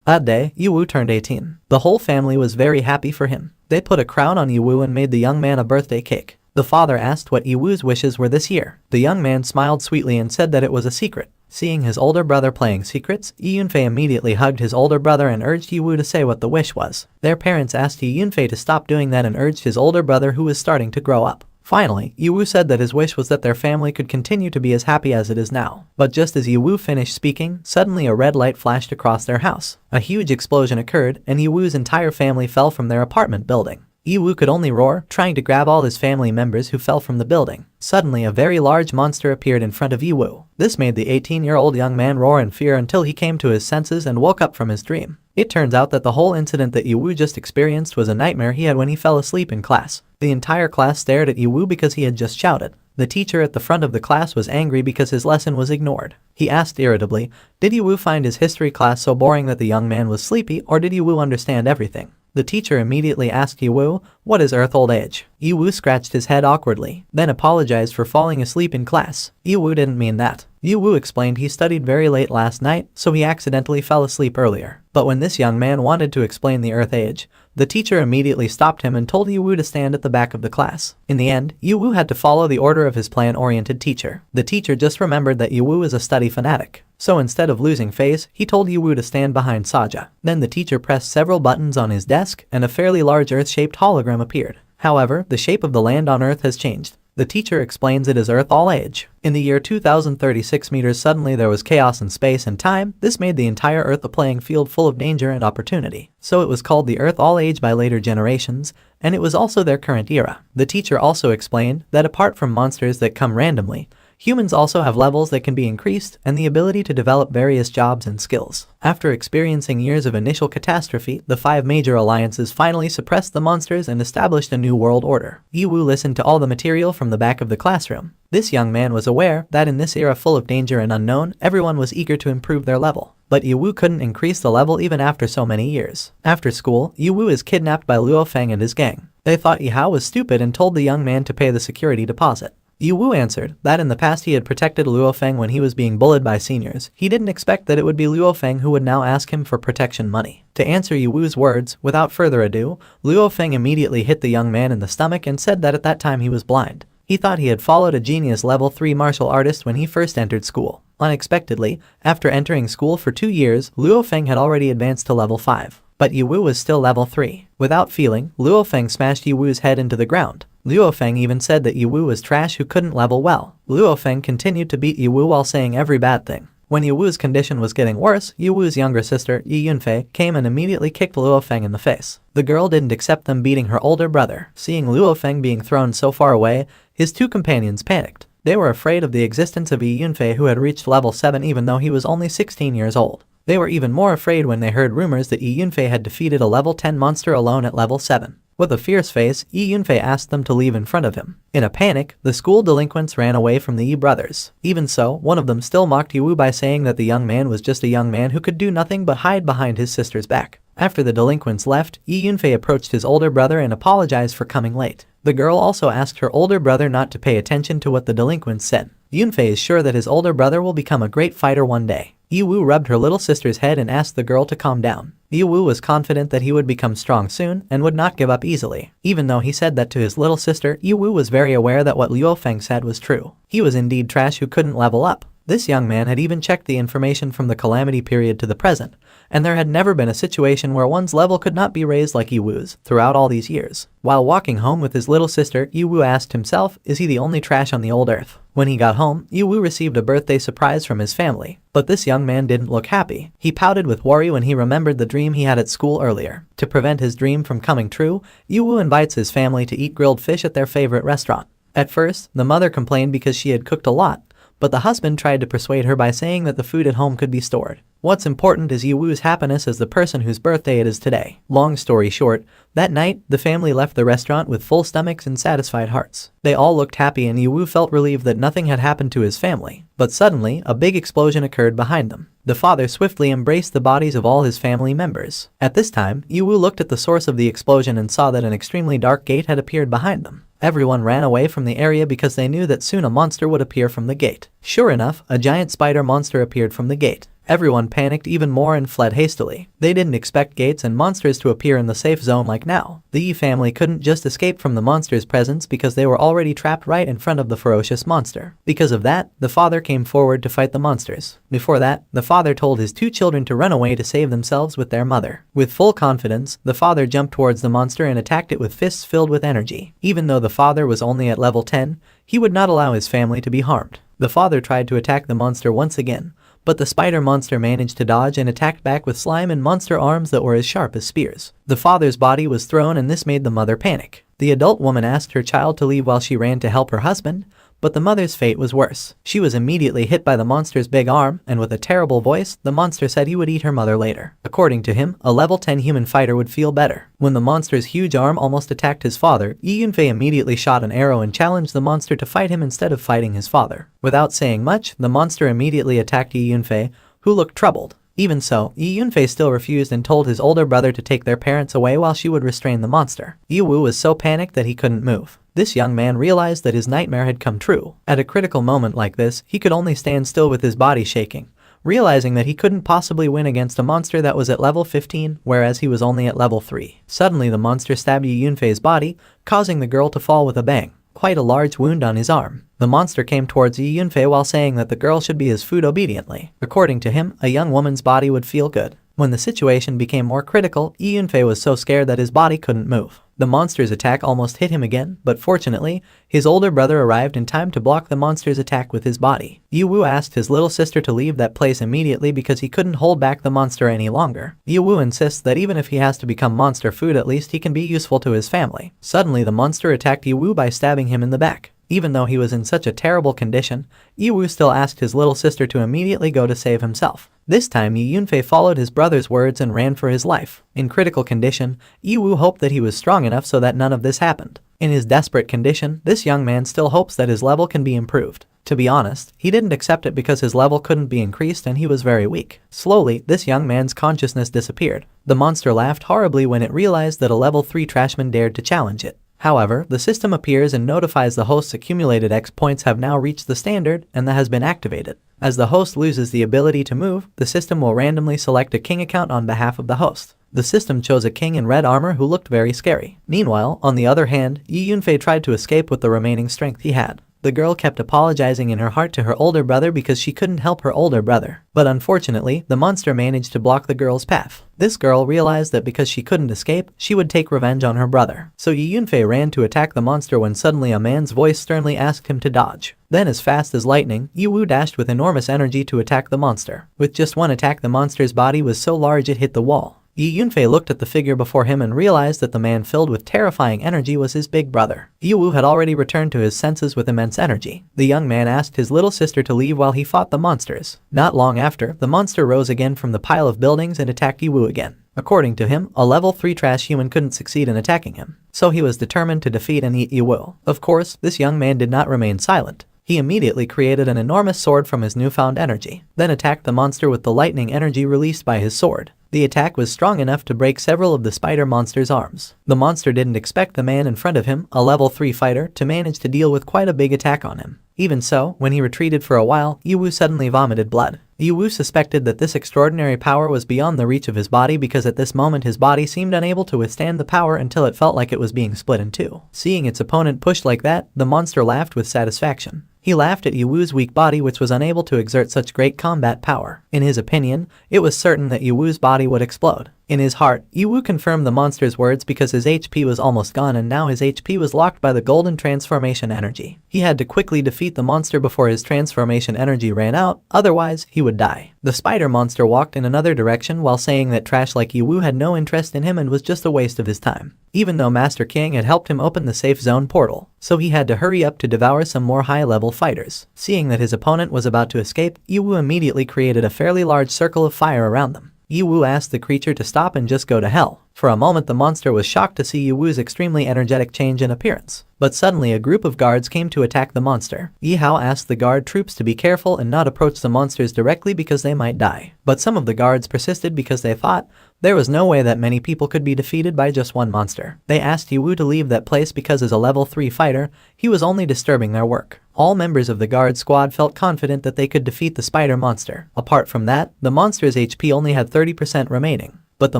That day, Yiwu turned 18. The whole family was very happy for him. They put a crown on Yiwu and made the young man a birthday cake. The father asked what Yiwu's wishes were this year. The young man smiled sweetly and said that it was a secret. Seeing his older brother playing secrets, Yunfei immediately hugged his older brother and urged Yiwu to say what the wish was. Their parents asked Yunfei to stop doing that and urged his older brother, who was starting to grow up. Finally, Yiwu said that his wish was that their family could continue to be as happy as it is now. But just as Yiwu finished speaking, suddenly a red light flashed across their house. A huge explosion occurred and Yiwu's entire family fell from their apartment building. Yiwu could only roar, trying to grab all his family members who fell from the building. Suddenly a very large monster appeared in front of Yiwu. This made the 18-year-old young man roar in fear until he came to his senses and woke up from his dream. It turns out that the whole incident that Yiwu just experienced was a nightmare he had when he fell asleep in class. The entire class stared at Yiwu because he had just shouted. The teacher at the front of the class was angry because his lesson was ignored. He asked irritably, did Yiwu find his history class so boring that the young man was sleepy, or did Yiwu understand everything? The teacher immediately asked Yiwu, what is Earth old age? Yiwu scratched his head awkwardly, then apologized for falling asleep in class. Yiwu didn't mean that. Yiwu explained he studied very late last night, so he accidentally fell asleep earlier. But when this young man wanted to explain the Earth age, the teacher immediately stopped him and told Yiwu to stand at the back of the class. In the end, Yiwu had to follow the order of his plan-oriented teacher. The teacher just remembered that Yiwu is a study fanatic. So instead of losing face, he told Yiwu to stand behind Saja. Then the teacher pressed several buttons on his desk and a fairly large Earth-shaped hologram appeared. However, the shape of the land on Earth has changed. The teacher explains it as Earth all age. In the year 2036 meters, suddenly there was chaos in space and time. This made the entire Earth a playing field full of danger and opportunity. So it was called the Earth all age by later generations, and it was also their current era. The teacher also explained that apart from monsters that come randomly, humans also have levels that can be increased and the ability to develop various jobs and skills. After experiencing years of initial catastrophe, the 5 major alliances finally suppressed the monsters and established a new world order. Yiwu listened to all the material from the back of the classroom. This young man was aware that in this era full of danger and unknown, everyone was eager to improve their level. But Yiwu couldn't increase the level even after so many years. After school, Yiwu is kidnapped by Luo Feng and his gang. They thought Yihao was stupid and told the young man to pay the security deposit. Yiwu answered that in the past he had protected Luo Feng when he was being bullied by seniors. He didn't expect that it would be Luo Feng who would now ask him for protection money. To answer Yiwu's words, without further ado, Luo Feng immediately hit the young man in the stomach and said that at that time he was blind. He thought he had followed a genius level 3 martial artist when he first entered school. Unexpectedly, after entering school for 2 years, Luo Feng had already advanced to level 5. But Yiwu was still level 3. Without feeling, Luo Feng smashed Yiwu's head into the ground. Luo Feng even said that Yiwu was trash who couldn't level well. Luo Feng continued to beat Yiwu while saying every bad thing. When Yiwu's condition was getting worse, Yiwu's younger sister, Yi Yunfei, came and immediately kicked Luo Feng in the face. The girl didn't accept them beating her older brother. Seeing Luo Feng being thrown so far away, his 2 companions panicked. They were afraid of the existence of Yi Yunfei, who had reached level 7 even though he was only 16 years old. They were even more afraid when they heard rumors that Yi Yunfei had defeated a level 10 monster alone at level 7. With a fierce face, Yi Yunfei asked them to leave in front of him. In a panic, the school delinquents ran away from the Yi brothers. Even so, one of them still mocked Yiwu by saying that the young man was just a young man who could do nothing but hide behind his sister's back. After the delinquents left, Yi Yunfei approached his older brother and apologized for coming late. The girl also asked her older brother not to pay attention to what the delinquents said. Yunfei is sure that his older brother will become a great fighter one day. Yiwu rubbed her little sister's head and asked the girl to calm down. Yiwu was confident that he would become strong soon and would not give up easily. Even though he said that to his little sister, Yiwu was very aware that what Luo Feng said was true. He was indeed trash who couldn't level up. This young man had even checked the information from the calamity period to the present, and there had never been a situation where one's level could not be raised like Yiwu's throughout all these years. While walking home with his little sister, Yiwu asked himself, is he the only trash on the old earth? When he got home, Yiwu received a birthday surprise from his family, but this young man didn't look happy. He pouted with worry when he remembered the dream he had at school earlier. To prevent his dream from coming true, Yiwu invites his family to eat grilled fish at their favorite restaurant. At first, the mother complained because she had cooked a lot, but the husband tried to persuade her by saying that the food at home could be stored. What's important is Yiwu's happiness as the person whose birthday it is today. Long story short, that night, the family left the restaurant with full stomachs and satisfied hearts. They all looked happy and Yiwu felt relieved that nothing had happened to his family. But suddenly, a big explosion occurred behind them. The father swiftly embraced the bodies of all his family members. At this time, Yiwu looked at the source of the explosion and saw that an extremely dark gate had appeared behind them. Everyone ran away from the area because they knew that soon a monster would appear from the gate. Sure enough, a giant spider monster appeared from the gate. Everyone panicked even more and fled hastily. They didn't expect gates and monsters to appear in the safe zone like now. The Yi family couldn't just escape from the monster's presence because they were already trapped right in front of the ferocious monster. Because of that, the father came forward to fight the monsters. Before that, the father told his two children to run away to save themselves with their mother. With full confidence, the father jumped towards the monster and attacked it with fists filled with energy. Even though the father was only at level 10, he would not allow his family to be harmed. The father tried to attack the monster once again, but the spider monster managed to dodge and attacked back with slime and monster arms that were as sharp as spears. The father's body was thrown and this made the mother panic. The adult woman asked her child to leave while she ran to help her husband, but the mother's fate was worse. She was immediately hit by the monster's big arm, and with a terrible voice, the monster said he would eat her mother later. According to him, a level 10 human fighter would feel better. When the monster's huge arm almost attacked his father, Yi Yunfei immediately shot an arrow and challenged the monster to fight him instead of fighting his father. Without saying much, the monster immediately attacked Yi Yunfei, who looked troubled. Even so, Yi Yunfei still refused and told his older brother to take their parents away while she would restrain the monster. Yi Wu was so panicked that he couldn't move. This young man realized that his nightmare had come true. At a critical moment like this, he could only stand still with his body shaking, realizing that he couldn't possibly win against a monster that was at level 15, whereas he was only at level 3. Suddenly the monster stabbed Yi Yunfei's body, causing the girl to fall with a bang. Quite a large wound on his arm. The monster came towards Yi Yunfei while saying that the girl should be his food obediently. According to him, a young woman's body would feel good. When the situation became more critical, Yi Yunfei was so scared that his body couldn't move. The monster's attack almost hit him again, but fortunately, his older brother arrived in time to block the monster's attack with his body. Yi Wu asked his little sister to leave that place immediately because he couldn't hold back the monster any longer. Yi Wu insists that even if he has to become monster food, at least he can be useful to his family. Suddenly, the monster attacked Yi Wu by stabbing him in the back. Even though he was in such a terrible condition, Yi Wu still asked his little sister to immediately go to save himself. This time Yi Yunfei followed his brother's words and ran for his life. In critical condition, Yi Wu hoped that he was strong enough so that none of this happened. In his desperate condition, this young man still hopes that his level can be improved. To be honest, he didn't accept it because his level couldn't be increased and he was very weak. Slowly, this young man's consciousness disappeared. The monster laughed horribly when it realized that a level 3 trashman dared to challenge it. However, the system appears and notifies the host's accumulated X points have now reached the standard and that has been activated. As the host loses the ability to move, the system will randomly select a king account on behalf of the host. The system chose a king in red armor who looked very scary. Meanwhile, on the other hand, Yi Yunfei tried to escape with the remaining strength he had. The girl kept apologizing in her heart to her older brother because she couldn't help her older brother. But unfortunately, the monster managed to block the girl's path. This girl realized that because she couldn't escape, she would take revenge on her brother. So Yi Yunfei ran to attack the monster when suddenly a man's voice sternly asked him to dodge. Then as fast as lightning, Yi Wu dashed with enormous energy to attack the monster. With just one attack, the monster's body was so large it hit the wall. Yi Yunfei looked at the figure before him and realized that the man filled with terrifying energy was his big brother. Yi Wu had already returned to his senses with immense energy. The young man asked his little sister to leave while he fought the monsters. Not long after, the monster rose again from the pile of buildings and attacked Yi Wu again. According to him, a level 3 trash human couldn't succeed in attacking him, so he was determined to defeat and eat Yi Wu. Of course, this young man did not remain silent. He immediately created an enormous sword from his newfound energy, then attacked the monster with the lightning energy released by his sword. The attack was strong enough to break several of the spider monster's arms. The monster didn't expect the man in front of him, a level 3 fighter, to manage to deal with quite a big attack on him. Even so, when he retreated for a while, Yi Wu suddenly vomited blood. Yi Wu suspected that this extraordinary power was beyond the reach of his body because at this moment his body seemed unable to withstand the power until it felt like it was being split in two. Seeing its opponent pushed like that, the monster laughed with satisfaction. He laughed at Yi Wu's weak body, which was unable to exert such great combat power. In his opinion, it was certain that Yi Wu's body would explode. In his heart, Yi Wu confirmed the monster's words because his HP was almost gone and now his HP was locked by the golden transformation energy. He had to quickly defeat the monster before his transformation energy ran out, otherwise he would die. The spider monster walked in another direction while saying that trash like Yi Wu had no interest in him and was just a waste of his time. Even though Master King had helped him open the safe zone portal, so he had to hurry up to devour some more high-level fighters. Seeing that his opponent was about to escape, Yi Wu immediately created a fairly large circle of fire around them. Yi Wu asked the creature to stop and just go to hell. For a moment the monster was shocked to see Yi Wu's extremely energetic change in appearance. But suddenly a group of guards came to attack the monster. Yihao asked the guard troops to be careful and not approach the monsters directly because they might die. But some of the guards persisted because they thought there was no way that many people could be defeated by just one monster. They asked Yiwu to leave that place because as a level 3 fighter, he was only disturbing their work. All members of the guard squad felt confident that they could defeat the spider monster. Apart from that, the monster's HP only had 30% remaining. But the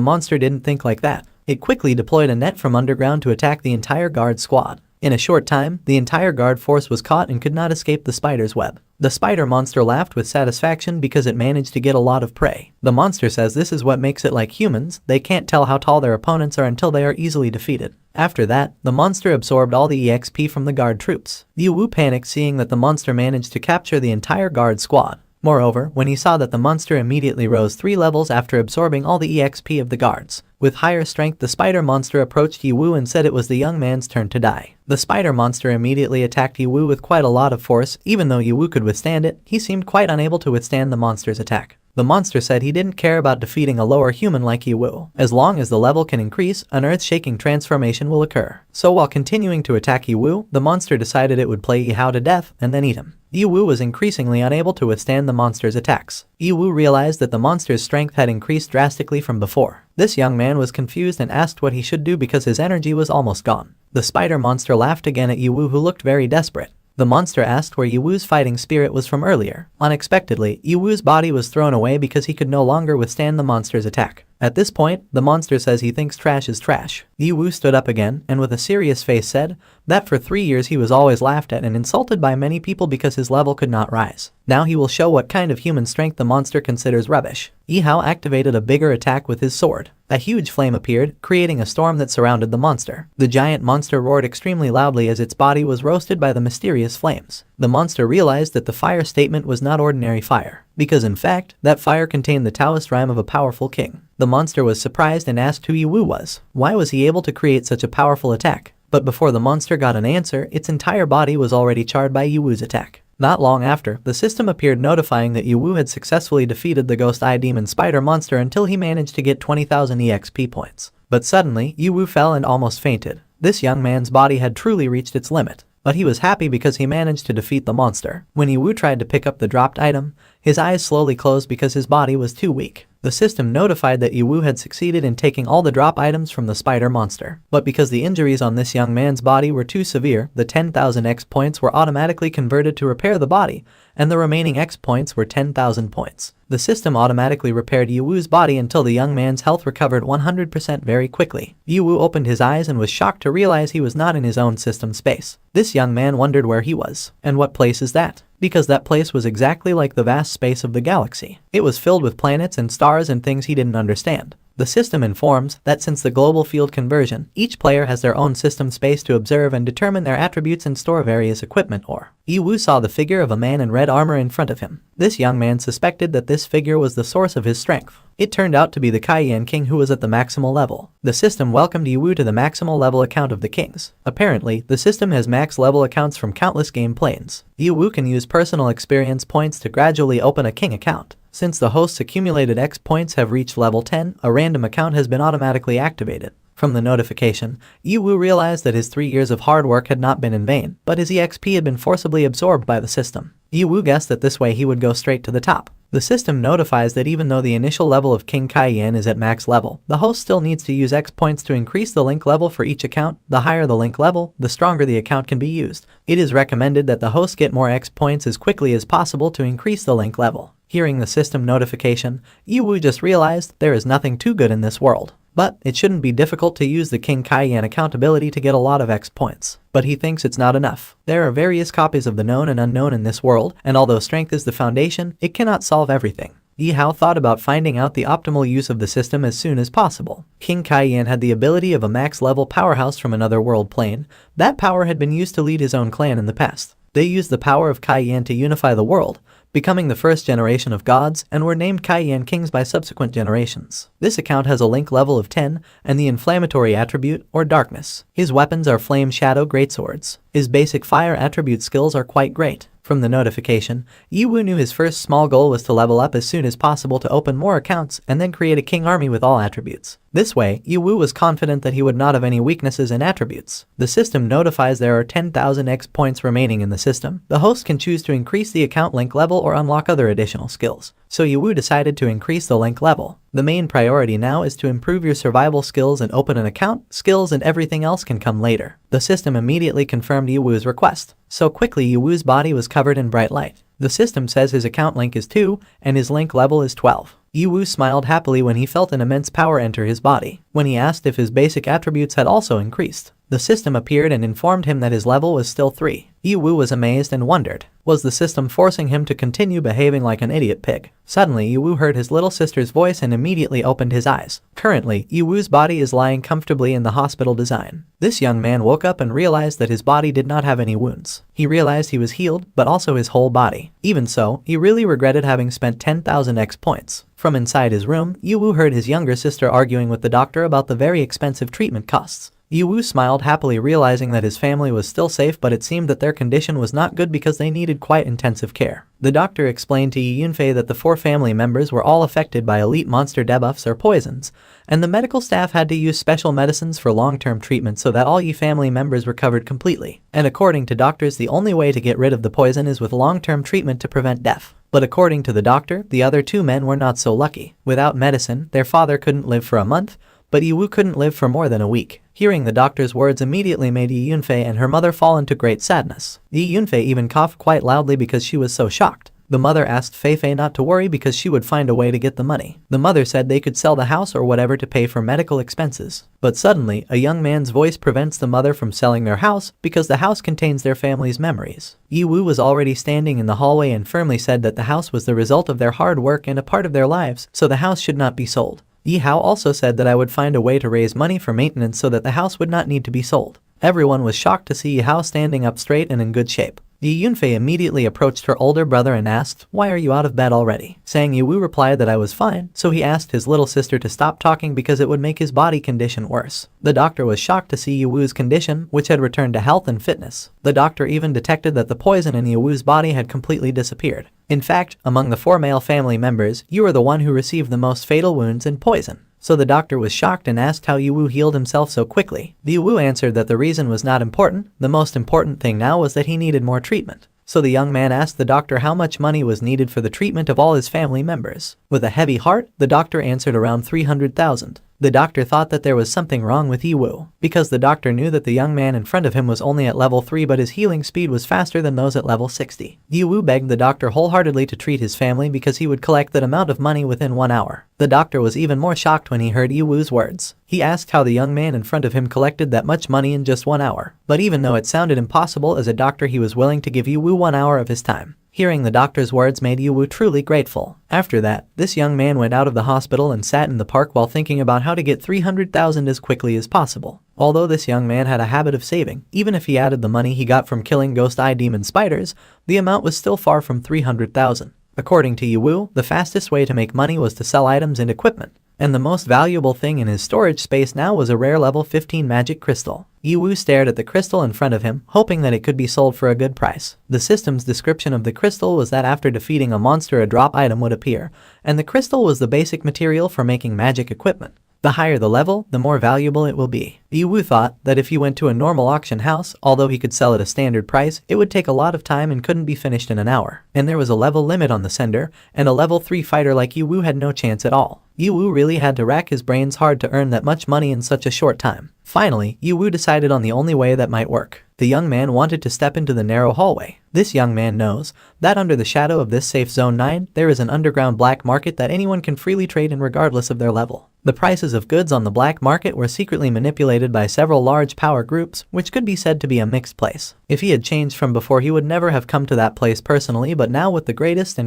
monster didn't think like that. It quickly deployed a net from underground to attack the entire guard squad. In a short time, the entire guard force was caught and could not escape the spider's web. The spider monster laughed with satisfaction because it managed to get a lot of prey. The monster says this is what makes it like humans, they can't tell how tall their opponents are until they are easily defeated. After that, the monster absorbed all the EXP from the guard troops. Yiwu panicked seeing that the monster managed to capture the entire guard squad. Moreover, when he saw that the monster immediately rose 3 levels after absorbing all the EXP of the guards. With higher strength, the spider monster approached Yiwu and said it was the young man's turn to die. The spider monster immediately attacked Yiwu with quite a lot of force. Even though Yiwu could withstand it, he seemed quite unable to withstand the monster's attack. The monster said he didn't care about defeating a lower human like Yiwu. As long as the level can increase, an earth-shaking transformation will occur. So while continuing to attack Yiwu, the monster decided it would play Yihao to death and then eat him. Yiwu was increasingly unable to withstand the monster's attacks. Yiwu realized that the monster's strength had increased drastically from before. This young man was confused and asked what he should do because his energy was almost gone. The spider monster laughed again at Yiwu, who looked very desperate. The monster asked where Yiwu's fighting spirit was from earlier. Unexpectedly, Yiwu's body was thrown away because he could no longer withstand the monster's attack. At this point, the monster says he thinks trash is trash. Yiwu stood up again and with a serious face said that for 3 years he was always laughed at and insulted by many people because his level could not rise. Now he will show what kind of human strength the monster considers rubbish. Yihao activated a bigger attack with his sword. A huge flame appeared, creating a storm that surrounded the monster. The giant monster roared extremely loudly as its body was roasted by the mysterious flames. The monster realized that the fire statement was not ordinary fire, because in fact, that fire contained the Taoist rhyme of a powerful king. The monster was surprised and asked who Yiwu was. Why was he able to create such a powerful attack? But before the monster got an answer, its entire body was already charred by Yiwu's attack. Not long after, the system appeared notifying that Yiwu had successfully defeated the ghost eye demon spider monster until he managed to get 20,000 EXP points. But suddenly, Yiwu fell and almost fainted. This young man's body had truly reached its limit. But he was happy because he managed to defeat the monster. When Yiwu tried to pick up the dropped item, his eyes slowly closed because his body was too weak. The system notified that Yiwu had succeeded in taking all the drop items from the spider monster. But because the injuries on this young man's body were too severe, the 10,000 X points were automatically converted to repair the body, and the remaining X points were 10,000 points. The system automatically repaired Yiwu's body until the young man's health recovered 100% very quickly. Yiwu opened his eyes and was shocked to realize he was not in his own system space. This young man wondered where he was. And what place is that? Because that place was exactly like the vast space of the galaxy. It was filled with planets and stars and things he didn't understand. The system informs that since the global field conversion, each player has their own system space to observe and determine their attributes and store various equipment or. Yiwu saw the figure of a man in red armor in front of him. This young man suspected that this figure was the source of his strength. It turned out to be the Cayenne King, who was at the maximal level. The system welcomed Yiwu to the maximal level account of the kings. Apparently, the system has max level accounts from countless game planes. Yiwu can use personal experience points to gradually open a king account. Since the host's accumulated X points have reached level 10, a random account has been automatically activated. From the notification, Yiwu realized that his 3 years of hard work had not been in vain, but his EXP had been forcibly absorbed by the system. Yiwu guessed that this way he would go straight to the top. The system notifies that even though the initial level of King Cayenne is at max level, the host still needs to use X points to increase the link level for each account. The higher the link level, the stronger the account can be used. It is recommended that the host get more X points as quickly as possible to increase the link level. Hearing the system notification, Yiwu just realized there is nothing too good in this world. But it shouldn't be difficult to use the King Cayenne accountability to get a lot of X points. But he thinks it's not enough. There are various copies of the known and unknown in this world, and although strength is the foundation, it cannot solve everything. Yihao thought about finding out the optimal use of the system as soon as possible. King Cayenne had the ability of a max-level powerhouse from another world plane. That power had been used to lead his own clan in the past. They used the power of Cayenne to unify the world, becoming the first generation of gods, and were named Cayenne Kings by subsequent generations. This account has a link level of 10, and the inflammatory attribute, or darkness. His weapons are flame shadow greatswords. His basic fire attribute skills are quite great. From the notification, Yiwu knew his first small goal was to level up as soon as possible to open more accounts and then create a king army with all attributes. This way, Yiwu was confident that he would not have any weaknesses in attributes. The system notifies there are 10,000 X points remaining in the system. The host can choose to increase the account link level or unlock other additional skills. So Yiwu decided to increase the link level. The main priority now is to improve your survival skills and open an account. Skills and everything else can come later. The system immediately confirmed Yiwu's request. So quickly Yiwu's body was covered in bright light. The system says his account link is 2 and his link level is 12. Yiwu smiled happily when he felt an immense power enter his body. When he asked if his basic attributes had also increased, the system appeared and informed him that his level was still 3. Yiwu was amazed and wondered, was the system forcing him to continue behaving like an idiot pig? Suddenly Yiwu heard his little sister's voice and immediately opened his eyes. Currently, Yiwu's body is lying comfortably in the hospital design. This young man woke up and realized that his body did not have any wounds. He realized he was healed, but also his whole body. Even so, he really regretted having spent 10,000 X points. From inside his room, Yiwu heard his younger sister arguing with the doctor about the very expensive treatment costs. Yiwu smiled happily, realizing that his family was still safe, but it seemed that their condition was not good because they needed quite intensive care. The doctor explained to Yunfei that the 4 family members were all affected by elite monster debuffs or poisons, and the medical staff had to use special medicines for long-term treatment so that all Yi family members recovered completely. And according to doctors, the only way to get rid of the poison is with long-term treatment to prevent death. But according to the doctor, the other 2 men were not so lucky. Without medicine, their father couldn't live for a month, but Yiwu couldn't live for more than a week. Hearing the doctor's words immediately made Yi Yunfei and her mother fall into great sadness. Yi Yunfei even coughed quite loudly because she was so shocked. The mother asked Fei Fei not to worry because she would find a way to get the money. The mother said they could sell the house or whatever to pay for medical expenses. But suddenly, a young man's voice prevents the mother from selling their house because the house contains their family's memories. Yiwu was already standing in the hallway and firmly said that the house was the result of their hard work and a part of their lives, so the house should not be sold. Yi Hao also said that I would find a way to raise money for maintenance so that the house would not need to be sold. Everyone was shocked to see Yi Hao standing up straight and in good shape. Yi Yunfei immediately approached her older brother and asked, "Why are you out of bed already?" Saying Yiwu replied that I was fine, so he asked his little sister to stop talking because it would make his body condition worse. The doctor was shocked to see Yiwu's condition, which had returned to health and fitness. The doctor even detected that the poison in Yiwu's body had completely disappeared. In fact, among the 4 male family members, you are the one who received the most fatal wounds and poison. So the doctor was shocked and asked how Yiwu healed himself so quickly. Yiwu answered that the reason was not important. The most important thing now was that he needed more treatment. So the young man asked the doctor how much money was needed for the treatment of all his family members. With a heavy heart, the doctor answered around 300,000. The doctor thought that there was something wrong with Yiwu, because the doctor knew that the young man in front of him was only at level 3 but his healing speed was faster than those at level 60. Yiwu begged the doctor wholeheartedly to treat his family because he would collect that amount of money within 1 hour. The doctor was even more shocked when he heard Yiwu's words. He asked how the young man in front of him collected that much money in just 1 hour. But even though it sounded impossible, as a doctor he was willing to give Yiwu 1 hour of his time. Hearing the doctor's words made Yiwu truly grateful. After that, this young man went out of the hospital and sat in the park while thinking about how to get 300,000 as quickly as possible. Although this young man had a habit of saving, even if he added the money he got from killing ghost eye demon spiders, the amount was still far from 300,000. According to Yiwu, the fastest way to make money was to sell items and equipment. And the most valuable thing in his storage space now was a rare level 15 magic crystal. Yiwu stared at the crystal in front of him, hoping that it could be sold for a good price. The system's description of the crystal was that after defeating a monster a drop item would appear, and the crystal was the basic material for making magic equipment. The higher the level, the more valuable it will be. Yiwu thought that if he went to a normal auction house, although he could sell at a standard price, it would take a lot of time and couldn't be finished in an hour. And there was a level limit on the sender, and a level 3 fighter like Yiwu had no chance at all. Yiwu really had to rack his brains hard to earn that much money in such a short time. Finally, Yiwu decided on the only way that might work. The young man wanted to step into the narrow hallway. This young man knows that under the shadow of this safe zone 9, there is an underground black market that anyone can freely trade in regardless of their level. The prices of goods on the black market were secretly manipulated by several large power groups, which could be said to be a mixed place. If he had changed from before, he would never have come to that place personally, but now with the greatest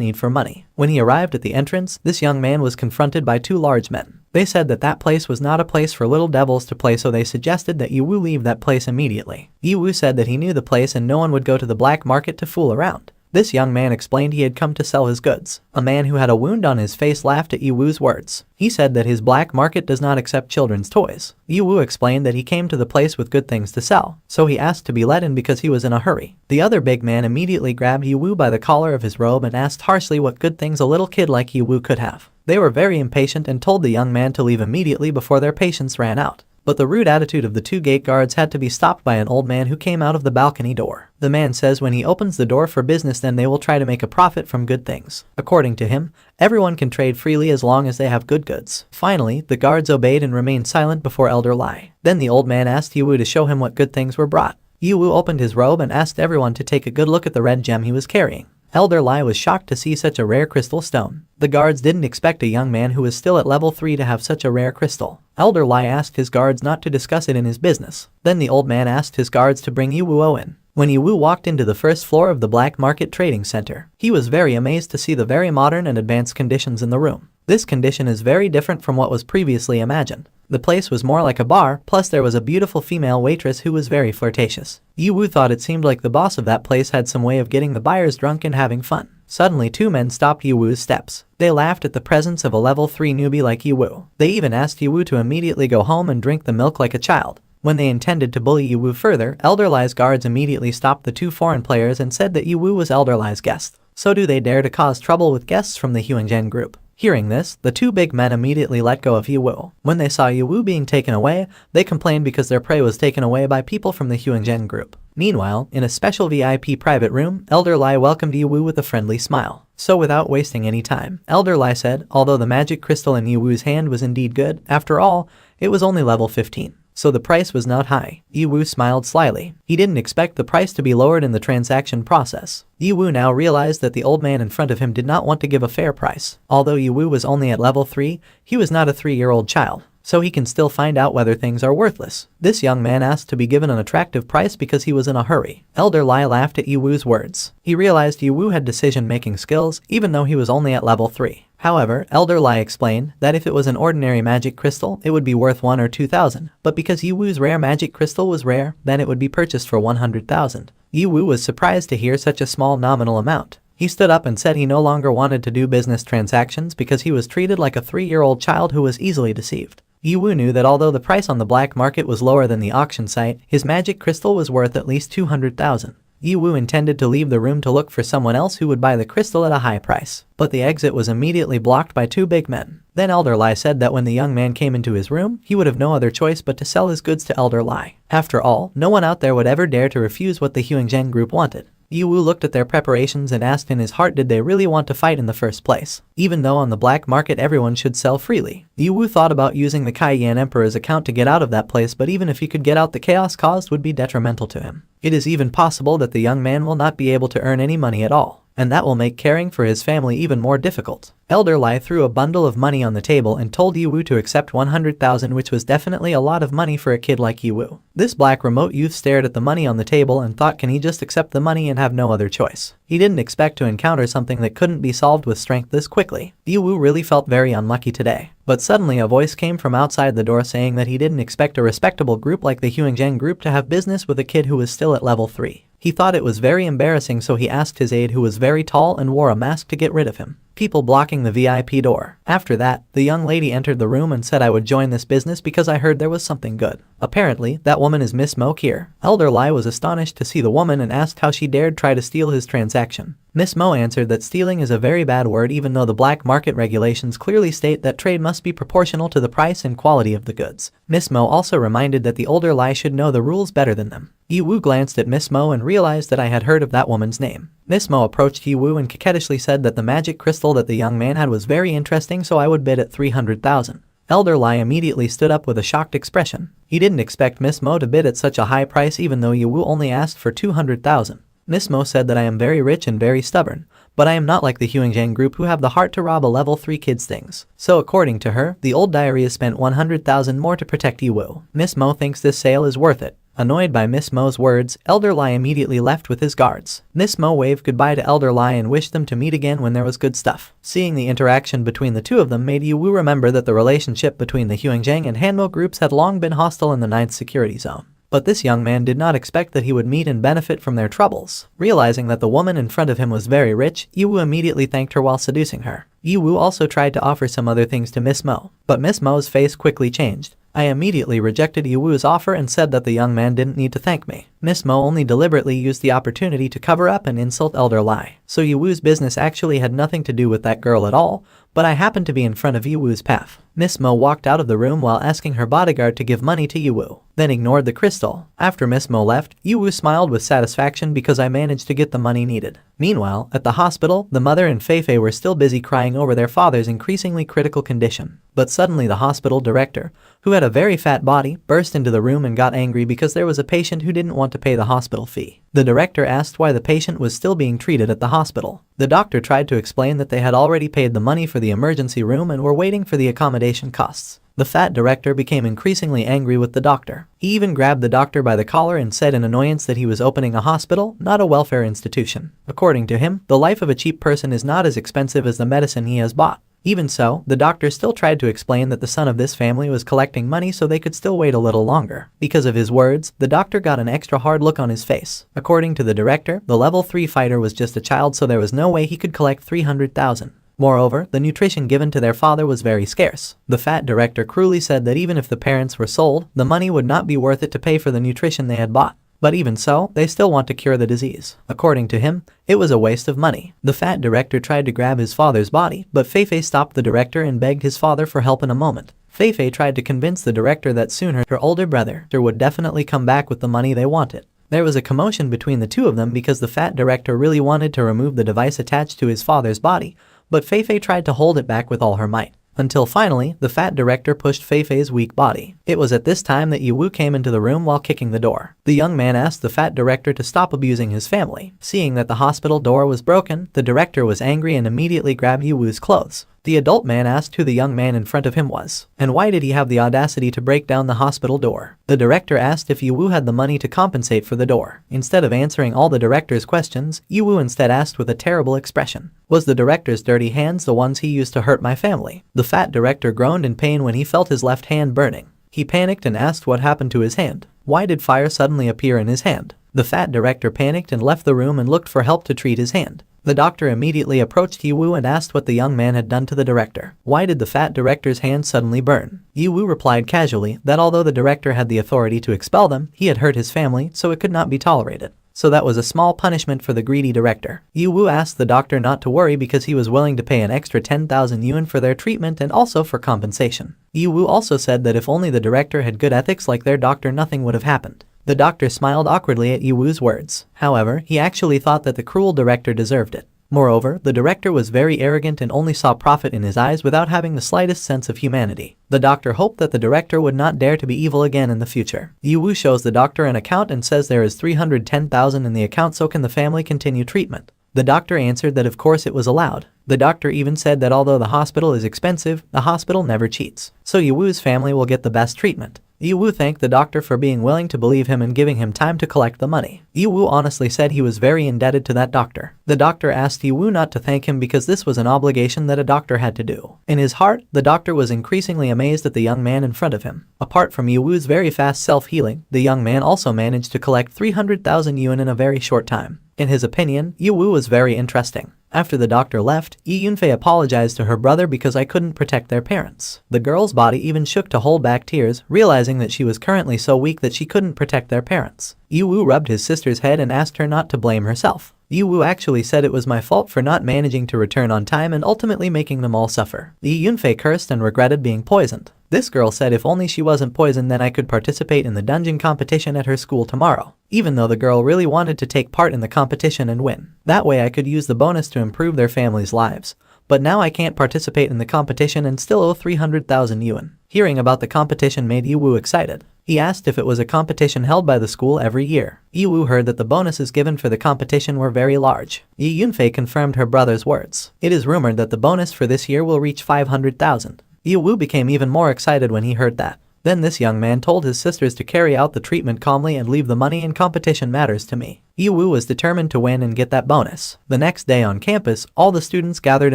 need for money. When he arrived at the entrance, this young man was confronted by 2 large men. They said that that place was not a place for little devils to play, so they suggested that Yiwu leave that place immediately. Yiwu said that he knew the place and no one would go to the black market to fool around. This young man explained he had come to sell his goods. A man who had a wound on his face laughed at Yiwoo's words. He said that his black market does not accept children's toys. Yiwoo explained that he came to the place with good things to sell, so he asked to be let in because he was in a hurry. The other big man immediately grabbed Yiwoo by the collar of his robe and asked harshly what good things a little kid like Yiwoo could have. They were very impatient and told the young man to leave immediately before their patience ran out. But the rude attitude of the two gate guards had to be stopped by an old man who came out of the balcony door. The man says when he opens the door for business, then they will try to make a profit from good things. According to him, everyone can trade freely as long as they have good goods. Finally, the guards obeyed and remained silent before Elder Lai. Then the old man asked Yiwoo to show him what good things were brought. Yiwoo opened his robe and asked everyone to take a good look at the red gem he was carrying. Elder Lai was shocked to see such a rare crystal stone. The guards didn't expect a young man who was still at level 3 to have such a rare crystal. Elder Lai asked his guards not to discuss it in his business. Then the old man asked his guards to bring Yiwoo in. When Yiwoo walked into the first floor of the black market trading center, he was very amazed to see the very modern and advanced conditions in the room. This condition is very different from what was previously imagined. The place was more like a bar, plus there was a beautiful female waitress who was very flirtatious. Yiwoo thought it seemed like the boss of that place had some way of getting the buyers drunk and having fun. Suddenly two men stopped Yiwoo's steps. They laughed at the presence of a level 3 newbie like Yiwoo. They even asked Yiwoo to immediately go home and drink the milk like a child. When they intended to bully Yiwoo further, Elder Lai's guards immediately stopped the two foreign players and said that Yiwoo was Elder Lai's guest. So do they dare to cause trouble with guests from the Hyunjin group? Hearing this, the two big men immediately let go of Yiwoo. When they saw Yiwoo being taken away, they complained because their prey was taken away by people from the Hyunjin group. Meanwhile, in a special VIP private room, Elder Lai welcomed Yiwoo with a friendly smile. So without wasting any time, Elder Lai said, although the magic crystal in Yiwoo's hand was indeed good, after all, it was only level 15. So the price was not high. Yiwoo smiled slyly. He didn't expect the price to be lowered in the transaction process. Yiwoo now realized that the old man in front of him did not want to give a fair price. Although Yiwoo was only at level 3, he was not a 3-year-old child, so he can still find out whether things are worthless. This young man asked to be given an attractive price because he was in a hurry. Elder Lai laughed at Yiwoo's words. He realized Yiwoo had decision-making skills even though he was only at level 3. However, Elder Lai explained that if it was an ordinary magic crystal, it would be worth 1 or 2,000, but because Yiwoo's rare magic crystal was rare, then it would be purchased for 100,000. Yiwoo was surprised to hear such a small nominal amount. He stood up and said he no longer wanted to do business transactions because he was treated like a 3-year-old child who was easily deceived. Yiwoo knew that although the price on the black market was lower than the auction site, his magic crystal was worth at least 200,000. Yiwoo intended to leave the room to look for someone else who would buy the crystal at a high price, but the exit was immediately blocked by two big men. Then Elder Lai said that when the young man came into his room, he would have no other choice but to sell his goods to Elder Lai. After all, no one out there would ever dare to refuse what the Hyunjin group wanted. Yiwoo looked at their preparations and asked in his heart, did they really want to fight in the first place? Even though on the black market everyone should sell freely. Yiwoo thought about using the Kaiyan Emperor's account to get out of that place, but even if he could get out, the chaos caused would be detrimental to him. It is even possible that the young man will not be able to earn any money at all, and that will make caring for his family even more difficult. Elder Lai threw a bundle of money on the table and told Yiwoo to accept 100,000, which was definitely a lot of money for a kid like Yiwoo. This black remote youth stared at the money on the table and thought, can he just accept the money and have no other choice? He didn't expect to encounter something that couldn't be solved with strength this quickly. Yiwoo really felt very unlucky today. But suddenly a voice came from outside the door saying that he didn't expect a respectable group like the Hyunjin group to have business with a kid who was still at level 3. He thought it was very embarrassing, so he asked his aide, who was very tall and wore a mask, to get rid of him. People blocking the VIP door. After that, the young lady entered the room and said, I would join this business because I heard there was something good. Apparently, that woman is Miss Mo here. Elder Lai was astonished to see the woman and asked how she dared try to steal his transaction. Miss Mo answered that stealing is a very bad word, even though the black market regulations clearly state that trade must be proportional to the price and quality of the goods. Miss Mo also reminded that the older Lai should know the rules better than them. Yiwoo glanced at Miss Mo and realized that I had heard of that woman's name. Miss Mo approached Yiwoo and coquettishly said that the magic crystal that the young man had was very interesting, so I would bid at 300,000. Elder Lai immediately stood up with a shocked expression. He didn't expect Miss Mo to bid at such a high price, even though Yiwoo only asked for 200,000. Miss Mo said that I am very rich and very stubborn, but I am not like the Hyunjin group who have the heart to rob a level 3 kid's things. So according to her, the old diary has spent 100,000 more to protect Yiwoo. Miss Mo thinks this sale is worth it. Annoyed by Miss Mo's words, Elder Lai immediately left with his guards. Miss Mo waved goodbye to Elder Lai and wished them to meet again when there was good stuff. Seeing the interaction between the two of them made Yiwoo remember that the relationship between the Hyunjin and Hanmo groups had long been hostile in the 9th security zone. But this young man did not expect that he would meet and benefit from their troubles. Realizing that the woman in front of him was very rich, Yiwoo immediately thanked her while seducing her. Yiwoo also tried to offer some other things to Miss Mo, but Miss Mo's face quickly changed. I immediately rejected Yiwoo's offer and said that the young man didn't need to thank me. Miss Mo only deliberately used the opportunity to cover up and insult Elder Lai. So Yiwoo's business actually had nothing to do with that girl at all, but I happened to be in front of Yiwoo's path. Miss Mo walked out of the room while asking her bodyguard to give money to Yiwoo, then ignored the crystal. After Miss Mo left, Yiwoo smiled with satisfaction because I managed to get the money needed. Meanwhile, at the hospital, the mother and Feifei were still busy crying over their father's increasingly critical condition. But suddenly the hospital director, who had a very fat body, burst into the room and got angry because there was a patient who didn't want to pay the hospital fee. The director asked why the patient was still being treated at the hospital. The doctor tried to explain that they had already paid the money for the emergency room and were waiting for the accommodation costs. The fat director became increasingly angry with the doctor. He even grabbed the doctor by the collar and said in annoyance that he was opening a hospital, not a welfare institution. According to him, the life of a cheap person is not as expensive as the medicine he has bought. Even so, the doctor still tried to explain that the son of this family was collecting money so they could still wait a little longer. Because of his words, the doctor got an extra hard look on his face. According to the director, the level 3 fighter was just a child, so there was no way he could collect 300,000. Moreover, the nutrition given to their father was very scarce. The fat director cruelly said that even if the parents were sold, the money would not be worth it to pay for the nutrition they had bought. But even so, they still want to cure the disease. According to him, it was a waste of money. The fat director tried to grab his father's body, but Feifei stopped the director and begged his father for help in a moment. Feifei tried to convince the director that soon her older brother would definitely come back with the money they wanted. There was a commotion between the two of them because the fat director really wanted to remove the device attached to his father's body, but Feifei tried to hold it back with all her might. Until finally, the fat director pushed Feifei's weak body. It was at this time that Yiwoo came into the room while kicking the door. The young man asked the fat director to stop abusing his family. Seeing that the hospital door was broken, the director was angry and immediately grabbed Yiwoo's clothes. The adult man asked who the young man in front of him was, and why did he have the audacity to break down the hospital door. The director asked if Yiwoo had the money to compensate for the door. Instead of answering all the director's questions, Yiwoo instead asked with a terrible expression, "Was the director's dirty hands the ones he used to hurt my family?" The fat director groaned in pain when he felt his left hand burning. He panicked and asked what happened to his hand. Why did fire suddenly appear in his hand? The fat director panicked and left the room and looked for help to treat his hand. The doctor immediately approached Yiwoo and asked what the young man had done to the director. Why did the fat director's hand suddenly burn? Yiwoo replied casually that although the director had the authority to expel them, he had hurt his family, so it could not be tolerated. So that was a small punishment for the greedy director. Yiwoo asked the doctor not to worry because he was willing to pay an extra 10,000 yuan for their treatment and also for compensation. Yiwoo also said that if only the director had good ethics like their doctor, nothing would have happened. The doctor smiled awkwardly at Yiwoo's words. However, he actually thought that the cruel director deserved it. Moreover, the director was very arrogant and only saw profit in his eyes without having the slightest sense of humanity. The doctor hoped that the director would not dare to be evil again in the future. Yiwoo shows the doctor an account and says there is 310,000 in the account, so can the family continue treatment. The doctor answered that of course it was allowed. The doctor even said that although the hospital is expensive, the hospital never cheats. So Yiwoo's family will get the best treatment. Yiwoo thanked the doctor for being willing to believe him and giving him time to collect the money. Yiwoo honestly said he was very indebted to that doctor. The doctor asked Yiwoo not to thank him because this was an obligation that a doctor had to do. In his heart, the doctor was increasingly amazed at the young man in front of him. Apart from Yiwoo's very fast self-healing, the young man also managed to collect 300,000 yuan in a very short time. In his opinion, Yiwoo was very interesting. After the doctor left, Yunfei apologized to her brother because I couldn't protect their parents. The girl's body even shook to hold back tears, realizing that she was currently so weak that she couldn't protect their parents. Yiwoo rubbed his sister's head and asked her not to blame herself. Yiwoo actually said it was my fault for not managing to return on time and ultimately making them all suffer. Yunfei cursed and regretted being poisoned. This girl said if only she wasn't poisoned then I could participate in the dungeon competition at her school tomorrow, even though the girl really wanted to take part in the competition and win. That way I could use the bonus to improve their families' lives. But now I can't participate in the competition and still owe 300,000 yuan. Hearing about the competition made Yiwoo excited. He asked if it was a competition held by the school every year. Yiwoo heard that the bonuses given for the competition were very large. Yunfei confirmed her brother's words. It is rumored that the bonus for this year will reach 500,000. Yiwoo became even more excited when he heard that. Then this young man told his sisters to carry out the treatment calmly and leave the money and competition matters to me. Yiwoo was determined to win and get that bonus. The next day on campus, all the students gathered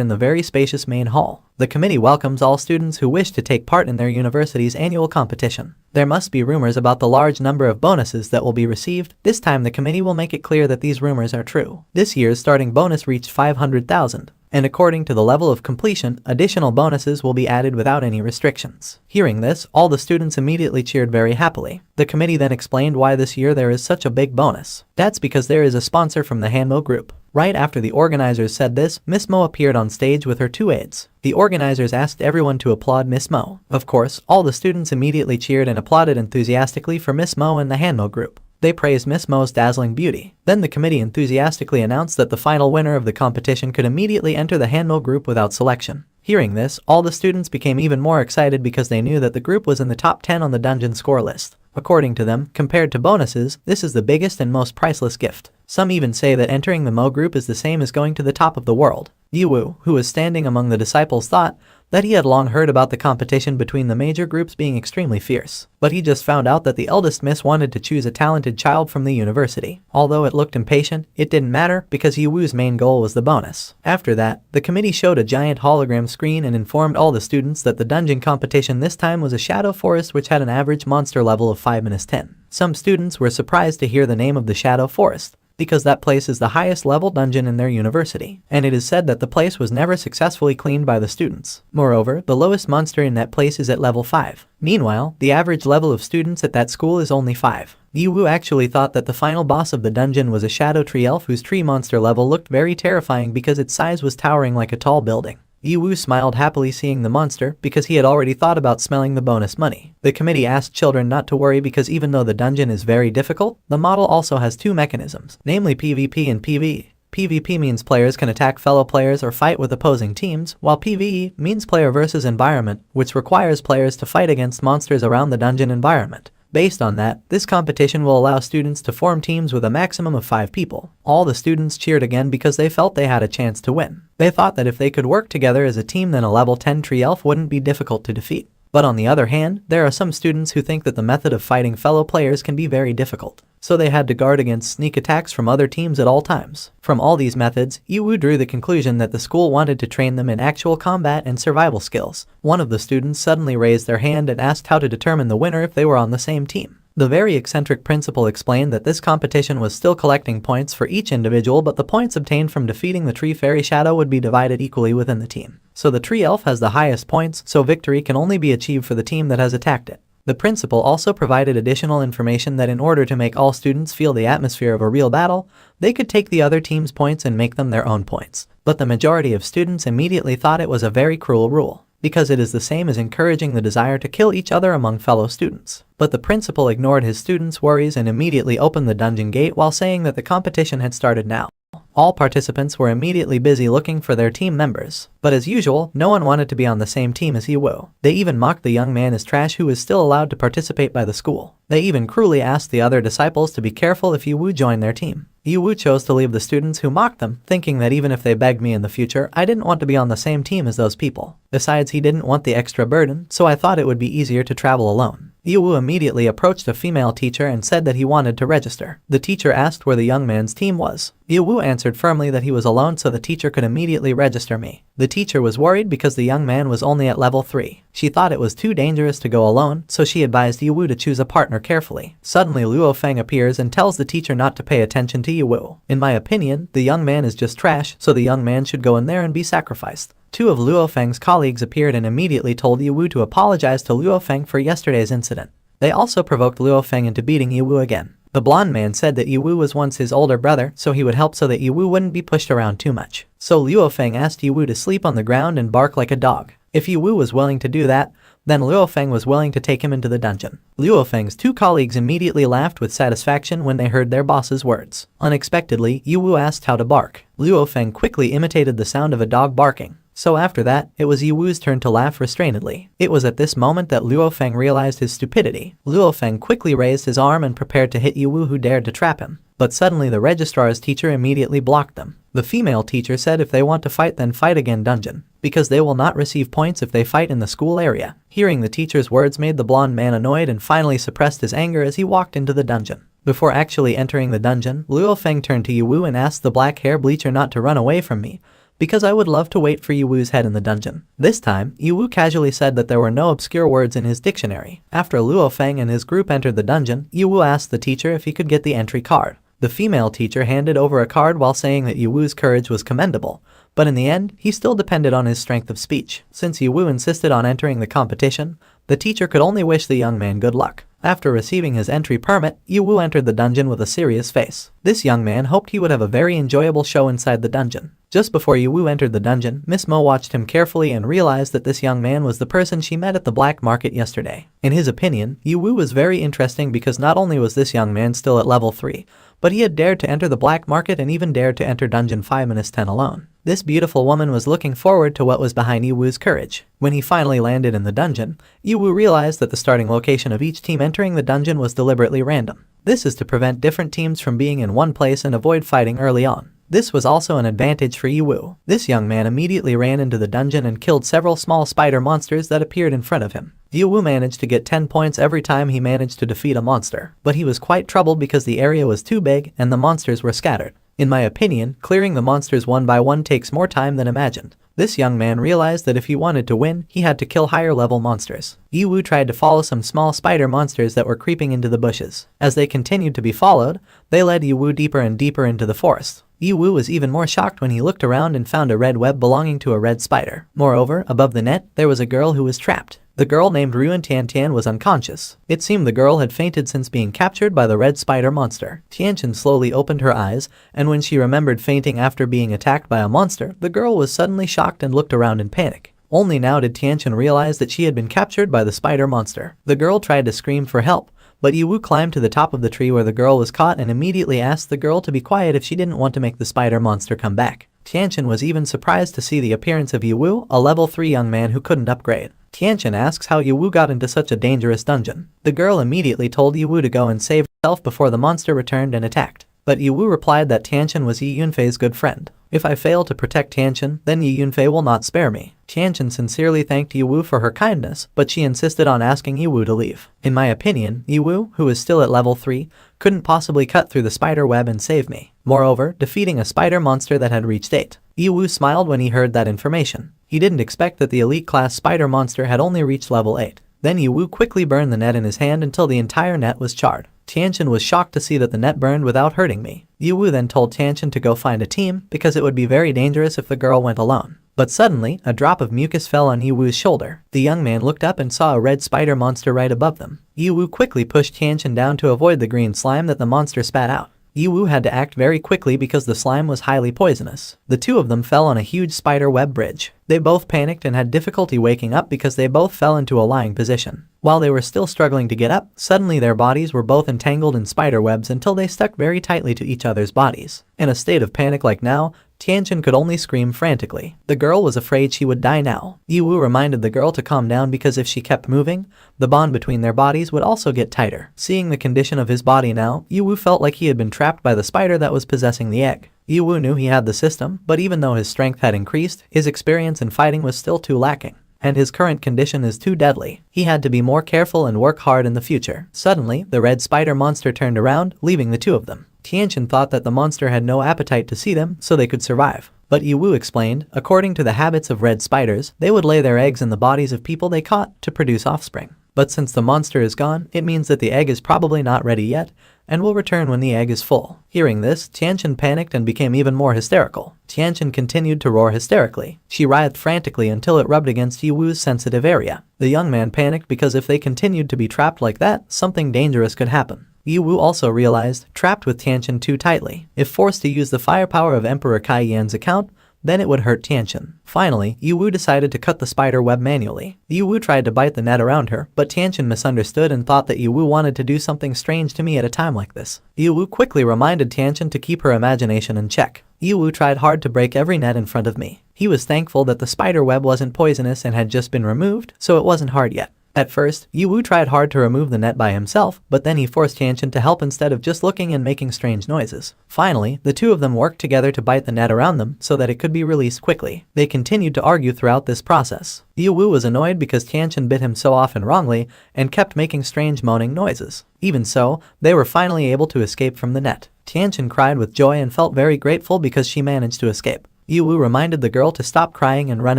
in the very spacious main hall. The committee welcomes all students who wish to take part in their university's annual competition. There must be rumors about the large number of bonuses that will be received. This time the committee will make it clear that these rumors are true. This year's starting bonus reached 500,000. And according to the level of completion, additional bonuses will be added without any restrictions. Hearing this, all the students immediately cheered very happily. The committee then explained why this year there is such a big bonus. That's because there is a sponsor from the Hanmo group. Right after the organizers said this, Miss Mo appeared on stage with her 2 aides. The organizers asked everyone to applaud Miss Mo. Of course, all the students immediately cheered and applauded enthusiastically for Miss Mo and the Hanmo group. They praised Miss Mo's dazzling beauty. Then the committee enthusiastically announced that the final winner of the competition could immediately enter the Hanmo group without selection. Hearing this, all the students became even more excited because they knew that the group was in the top 10 on the dungeon score list. According to them, compared to bonuses, this is the biggest and most priceless gift. Some even say that entering the Mo group is the same as going to the top of the world. Yiwu, who was standing among the disciples, thought that he had long heard about the competition between the major groups being extremely fierce, but he just found out that the eldest miss wanted to choose a talented child from the university. Although it looked impatient, it didn't matter because Yiwu's main goal was the bonus. After that, the committee showed a giant hologram screen and informed all the students that the dungeon competition this time was a shadow forest which had an average monster level of 5-10. Some students were surprised to hear the name of the shadow forest, because that place is the highest level dungeon in their university, and it is said that the place was never successfully cleaned by the students. Moreover, the lowest monster in that place is at level 5. Meanwhile, the average level of students at that school is only 5. Yiwu actually thought that the final boss of the dungeon was a shadow tree elf whose tree monster level looked very terrifying because its size was towering like a tall building. Yiwu smiled happily seeing the monster because he had already thought about smelling the bonus money. The committee asked children not to worry because even though the dungeon is very difficult, the model also has 2 mechanisms, namely PvP and PvE. PvP means players can attack fellow players or fight with opposing teams, while PvE means player versus environment, which requires players to fight against monsters around the dungeon environment. Based on that, this competition will allow students to form teams with a maximum of 5 people. All the students cheered again because they felt they had a chance to win. They thought that if they could work together as a team, then a level 10 tree elf wouldn't be difficult to defeat. But on the other hand, there are some students who think that the method of fighting fellow players can be very difficult, so they had to guard against sneak attacks from other teams at all times. From all these methods, Yiwu drew the conclusion that the school wanted to train them in actual combat and survival skills. One of the students suddenly raised their hand and asked how to determine the winner if they were on the same team. The very eccentric principal explained that this competition was still collecting points for each individual, but the points obtained from defeating the tree fairy shadow would be divided equally within the team. So the tree elf has the highest points, so victory can only be achieved for the team that has attacked it. The principal also provided additional information that in order to make all students feel the atmosphere of a real battle, they could take the other team's points and make them their own points. But the majority of students immediately thought it was a very cruel rule, because it is the same as encouraging the desire to kill each other among fellow students. But the principal ignored his students' worries and immediately opened the dungeon gate while saying that the competition had started now. All participants were immediately busy looking for their team members, but as usual, no one wanted to be on the same team as Yiwu. They even mocked the young man as trash who was still allowed to participate by the school. They even cruelly asked the other disciples to be careful if Yiwu joined their team. Yiwu chose to leave the students who mocked them, thinking that even if they begged me in the future, I didn't want to be on the same team as those people. Besides, he didn't want the extra burden, so I thought it would be easier to travel alone. Yiwu immediately approached a female teacher and said that he wanted to register. The teacher asked where the young man's team was. Yiwu answered firmly that he was alone, so the teacher could immediately register me. The teacher was worried because the young man was only at level 3. She thought it was too dangerous to go alone, so she advised Yiwu to choose a partner carefully. Suddenly Luo Feng appears and tells the teacher not to pay attention to Yiwu. In my opinion, the young man is just trash, so the young man should go in there and be sacrificed. 2 of Luo Feng's colleagues appeared and immediately told Yiwu to apologize to Luo Feng for yesterday's incident. They also provoked Luo Feng into beating Yiwu again. The blonde man said that Yiwu was once his older brother, so he would help so that Yiwu wouldn't be pushed around too much. So Luo Feng asked Yiwu to sleep on the ground and bark like a dog. If Yiwu was willing to do that, then Luo Feng was willing to take him into the dungeon. Luo Feng's 2 colleagues immediately laughed with satisfaction when they heard their boss's words. Unexpectedly, Yiwu asked how to bark. Luo Feng quickly imitated the sound of a dog barking. So after that, it was Yiwu's turn to laugh restrainedly. It was at this moment that Luo Feng realized his stupidity. Luo Feng quickly raised his arm and prepared to hit Yiwu, who dared to trap him. But suddenly the registrar's teacher immediately blocked them. The female teacher said if they want to fight, then fight again dungeon, because they will not receive points if they fight in the school area. Hearing the teacher's words made the blonde man annoyed and finally suppressed his anger as he walked into the dungeon. Before actually entering the dungeon, Luo Feng turned to Yiwu and asked the black hair bleacher not to run away from me, Because I would love to wait for Yiwu's head in the dungeon. This time, Yiwu casually said that there were no obscure words in his dictionary. After Luo Feng and his group entered the dungeon, Yiwu asked the teacher if he could get the entry card. The female teacher handed over a card while saying that Yiwu's courage was commendable, but in the end, he still depended on his strength of speech. Since Yiwu insisted on entering the competition, the teacher could only wish the young man good luck. After receiving his entry permit, Yiwu entered the dungeon with a serious face. This young man hoped he would have a very enjoyable show inside the dungeon. Just before Yiwu entered the dungeon, Miss Mo watched him carefully and realized that this young man was the person she met at the black market yesterday. In his opinion, Yiwu was very interesting because not only was this young man still at level 3, but he had dared to enter the black market and even dared to enter dungeon 5-10 alone. This beautiful woman was looking forward to what was behind Yiwu's courage. When he finally landed in the dungeon, Yiwu realized that the starting location of each team entering the dungeon was deliberately random. This is to prevent different teams from being in one place and avoid fighting early on. This was also an advantage for Yiwu. This young man immediately ran into the dungeon and killed several small spider monsters that appeared in front of him. Yiwu managed to get 10 points every time he managed to defeat a monster, but he was quite troubled because the area was too big and the monsters were scattered. In my opinion, clearing the monsters one by one takes more time than imagined. This young man realized that if he wanted to win, he had to kill higher level monsters. Yiwu tried to follow some small spider monsters that were creeping into the bushes. As they continued to be followed, they led Yiwu deeper and deeper into the forest. Yiwu was even more shocked when he looked around and found a red web belonging to a red spider. Moreover, above the net, there was a girl who was trapped. The girl named Ruan Tiantian was unconscious. It seemed the girl had fainted since being captured by the red spider monster. Tiantian slowly opened her eyes, and when she remembered fainting after being attacked by a monster, the girl was suddenly shocked and looked around in panic. Only now did Tiantian realize that she had been captured by the spider monster. The girl tried to scream for help, but Yiwu climbed to the top of the tree where the girl was caught and immediately asked the girl to be quiet if she didn't want to make the spider monster come back. Tiantian was even surprised to see the appearance of Yiwu, a level 3 young man who couldn't upgrade. Tiantian asks how Yiwu got into such a dangerous dungeon. The girl immediately told Yiwu to go and save herself before the monster returned and attacked. But Yiwu replied that Tiantian was Yi Yunfei's good friend. If I fail to protect Tiantian, then Yi Yunfei will not spare me. Tiantian sincerely thanked Yiwu for her kindness, but she insisted on asking Yiwu to leave. In my opinion, Yiwu, who is still at level 3, couldn't possibly cut through the spider web and save me. Moreover, defeating a spider monster that had reached 8. Yiwu smiled when he heard that information. He didn't expect that the elite class spider monster had only reached level 8. Then Yiwu quickly burned the net in his hand until the entire net was charred. Tiantian was shocked to see that the net burned without hurting me. Yiwu then told Tiantian to go find a team because it would be very dangerous if the girl went alone. But suddenly, a drop of mucus fell on Yiwu's shoulder. The young man looked up and saw a red spider monster right above them. Yiwu quickly pushed Tiantian down to avoid the green slime that the monster spat out. Yiwu had to act very quickly because the slime was highly poisonous. The two of them fell on a huge spider web bridge. They both panicked and had difficulty waking up because they both fell into a lying position. While they were still struggling to get up, suddenly their bodies were both entangled in spider webs until they stuck very tightly to each other's bodies. In a state of panic like now, Tiantian could only scream frantically. The girl was afraid she would die now. Yiwu reminded the girl to calm down because if she kept moving, the bond between their bodies would also get tighter. Seeing the condition of his body now, Yiwu felt like he had been trapped by the spider that was possessing the egg. Yiwu knew he had the system, but even though his strength had increased, his experience in fighting was still too lacking. And his current condition is too deadly. He had to be more careful and work hard in the future. Suddenly, the red spider monster turned around, leaving the two of them. Tiantian thought that the monster had no appetite to see them, so they could survive. But Yiwu explained, according to the habits of red spiders, they would lay their eggs in the bodies of people they caught to produce offspring. But since the monster is gone, it means that the egg is probably not ready yet, and will return when the egg is full. Hearing this, Tiantian panicked and became even more hysterical. Tiantian continued to roar hysterically. She writhed frantically until it rubbed against Yiwu's sensitive area. The young man panicked because if they continued to be trapped like that, something dangerous could happen. Yiwu also realized, trapped with Tiantian too tightly, if forced to use the firepower of Emperor Kai Yan's account, then it would hurt Tiantian. Finally, Yiwu decided to cut the spider web manually. Yiwu tried to bite the net around her, but Tiantian misunderstood and thought that Yiwu wanted to do something strange to me at a time like this. Yiwu quickly reminded Tiantian to keep her imagination in check. Yiwu tried hard to break every net in front of me. He was thankful that the spider web wasn't poisonous and had just been removed, so it wasn't hard yet. At first, Yiwu tried hard to remove the net by himself, but then he forced Tiantian to help instead of just looking and making strange noises. Finally, the two of them worked together to bite the net around them so that it could be released quickly. They continued to argue throughout this process. Yiwu was annoyed because Tiantian bit him so often wrongly and kept making strange moaning noises. Even so, they were finally able to escape from the net. Tiantian cried with joy and felt very grateful because she managed to escape. Yiwu reminded the girl to stop crying and run